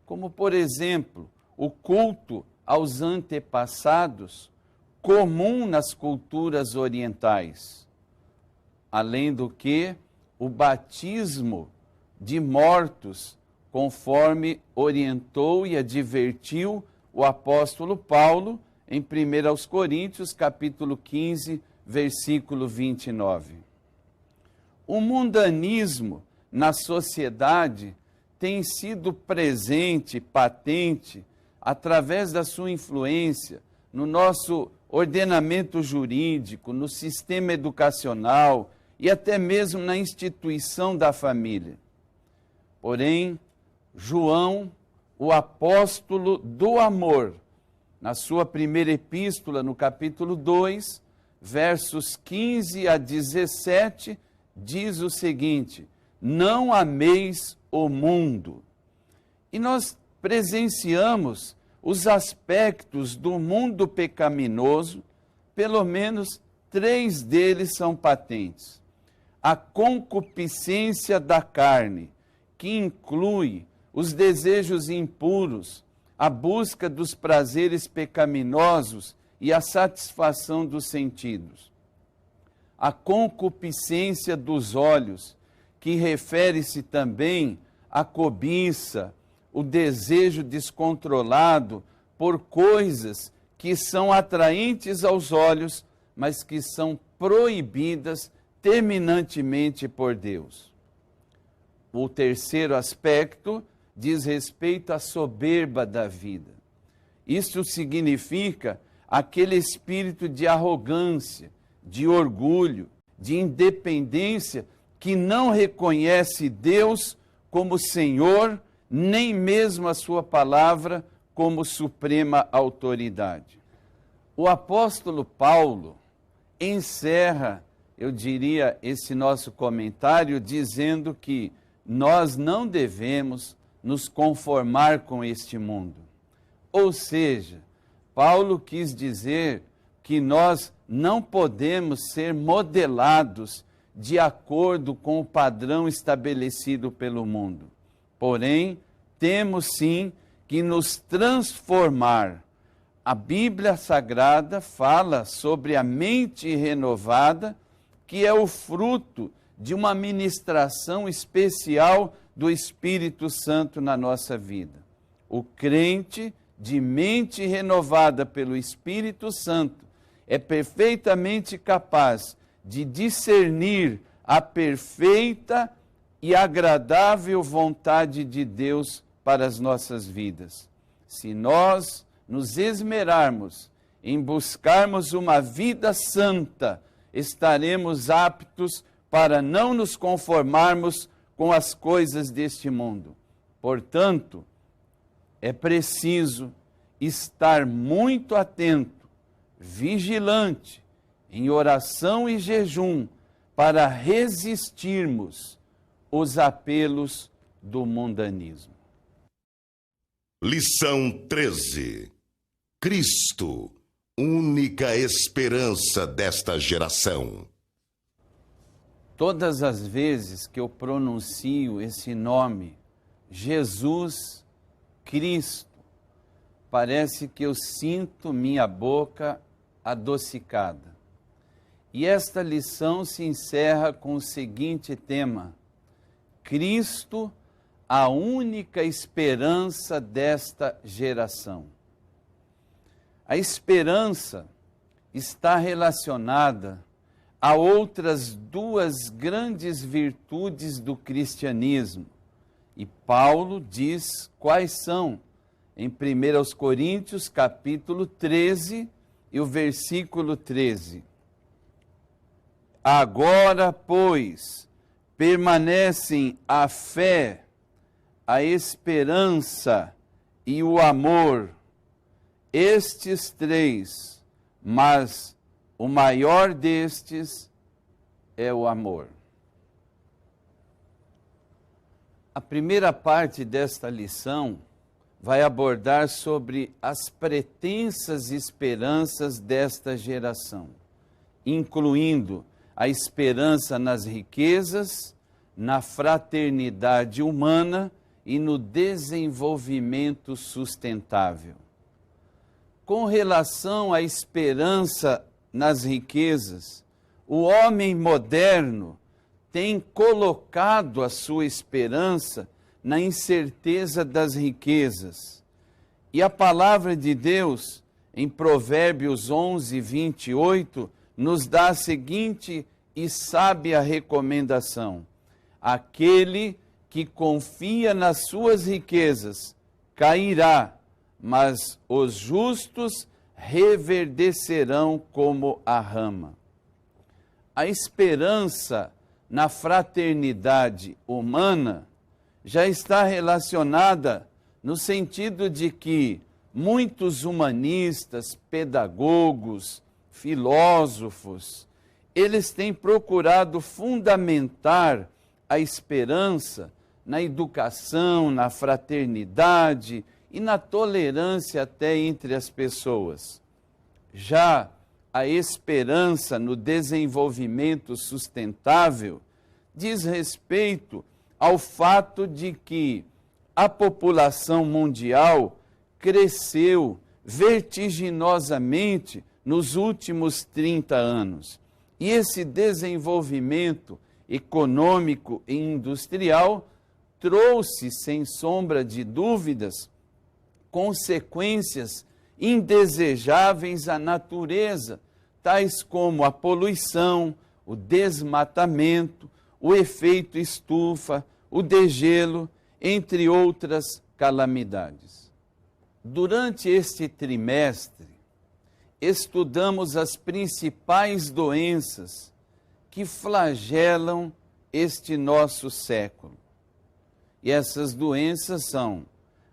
como, por exemplo, o culto aos antepassados, comum nas culturas orientais. Além do que, o batismo de mortos, conforme orientou e advertiu o apóstolo Paulo em 1 Coríntios, capítulo 15, versículo 29. O mundanismo na sociedade tem sido presente, patente, através da sua influência no nosso ordenamento jurídico, no sistema educacional e até mesmo na instituição da família. Porém, João, o apóstolo do amor, na sua primeira epístola, no capítulo 2, versos 15 a 17, diz o seguinte: não ameis o mundo. E nós presenciamos os aspectos do mundo pecaminoso, pelo menos 3 deles são patentes. A concupiscência da carne, que inclui os desejos impuros, a busca dos prazeres pecaminosos e a satisfação dos sentidos. A concupiscência dos olhos, que refere-se também à cobiça, o desejo descontrolado por coisas que são atraentes aos olhos, mas que são proibidas terminantemente por Deus. O terceiro aspecto diz respeito à soberba da vida. Isto significa aquele espírito de arrogância, de orgulho, de independência, que não reconhece Deus como Senhor, nem mesmo a sua palavra como suprema autoridade. O apóstolo Paulo encerra, eu diria, esse nosso comentário dizendo que nós não devemos nos conformar com este mundo. Ou seja, Paulo quis dizer que nós não podemos ser modelados de acordo com o padrão estabelecido pelo mundo. Porém, temos sim que nos transformar. A Bíblia Sagrada fala sobre a mente renovada, que é o fruto de uma ministração especial do Espírito Santo na nossa vida. O crente de mente renovada pelo Espírito Santo é perfeitamente capaz de discernir a perfeita e agradável vontade de Deus para as nossas vidas. Se nós nos esmerarmos em buscarmos uma vida santa, estaremos aptos para não nos conformarmos com as coisas deste mundo. Portanto, é preciso estar muito atento, vigilante, em oração e jejum, para resistirmos os apelos do mundanismo. Lição 13. Cristo, única esperança desta geração. Todas as vezes que eu pronuncio esse nome, Jesus Cristo, parece que eu sinto minha boca adocicada. E esta lição se encerra com o seguinte tema: Cristo, a única esperança desta geração. A esperança está relacionada a outras duas grandes virtudes do cristianismo. E Paulo diz quais são, em 1 Coríntios, capítulo 13, e o versículo 13. Agora, pois, permanecem a fé, a esperança e o amor, estes três, mas o maior destes é o amor. A primeira parte desta lição vai abordar sobre as pretensas esperanças desta geração, incluindo a esperança nas riquezas, na fraternidade humana e no desenvolvimento sustentável. Com relação à esperança nas riquezas, o homem moderno tem colocado a sua esperança na incerteza das riquezas. E a palavra de Deus, em Provérbios 11, 28, nos dá a seguinte e sábia recomendação: aquele que confia nas suas riquezas cairá, mas os justos reverdecerão como a rama. A esperança na fraternidade humana já está relacionada no sentido de que muitos humanistas, pedagogos, filósofos, eles têm procurado fundamentar a esperança na educação, na fraternidade e na tolerância até entre as pessoas. Já a esperança no desenvolvimento sustentável diz respeito ao fato de que a população mundial cresceu vertiginosamente nos últimos 30 anos. E esse desenvolvimento econômico e industrial trouxe, sem sombra de dúvidas, consequências indesejáveis à natureza, tais como a poluição, o desmatamento, o efeito estufa, o degelo, entre outras calamidades. Durante este trimestre, estudamos as principais doenças que flagelam este nosso século. E essas doenças são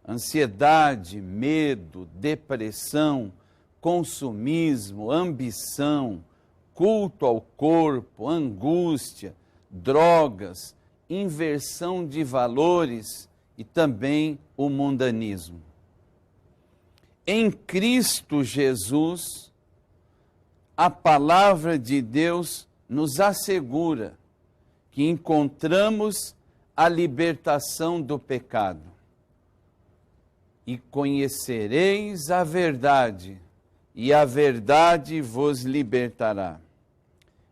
ansiedade, medo, depressão, consumismo, ambição, culto ao corpo, angústia, drogas, inversão de valores e também o mundanismo. Em Cristo Jesus, a palavra de Deus nos assegura que encontramos a libertação do pecado. E conhecereis a verdade, e a verdade vos libertará.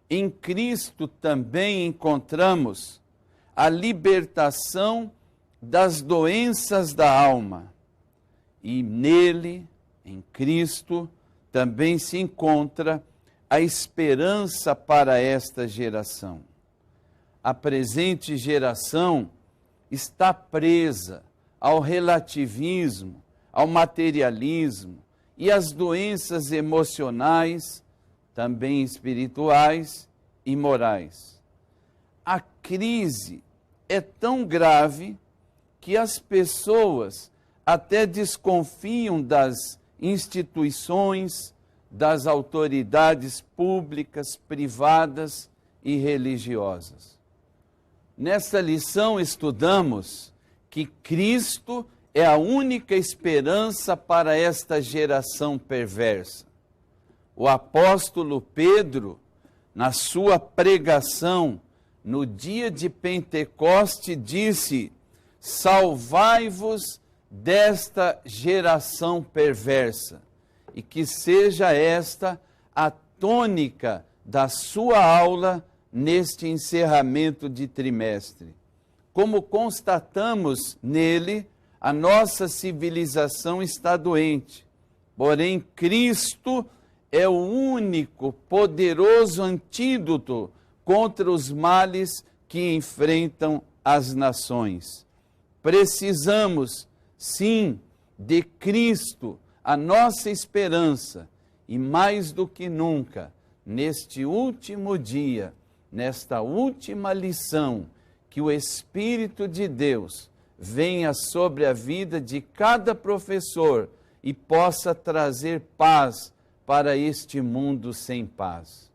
Em Cristo também encontramos a libertação das doenças da alma. E nele, em Cristo, também se encontra a esperança para esta geração. A presente geração está presa ao relativismo, ao materialismo e às doenças emocionais, também espirituais e morais. A crise é tão grave que as pessoas até desconfiam das instituições, das autoridades públicas, privadas e religiosas. Nesta lição estudamos que Cristo é a única esperança para esta geração perversa. O apóstolo Pedro, na sua pregação no dia de Pentecoste, disse: salvai-vos desta geração perversa, e que seja esta a tônica da sua aula neste encerramento de trimestre. Como constatamos nele, a nossa civilização está doente, porém Cristo é o único poderoso antídoto contra os males que enfrentam as nações. Precisamos, sim, de Cristo, a nossa esperança, e mais do que nunca, neste último dia, nesta última lição, que o Espírito de Deus venha sobre a vida de cada professor e possa trazer paz para este mundo sem paz.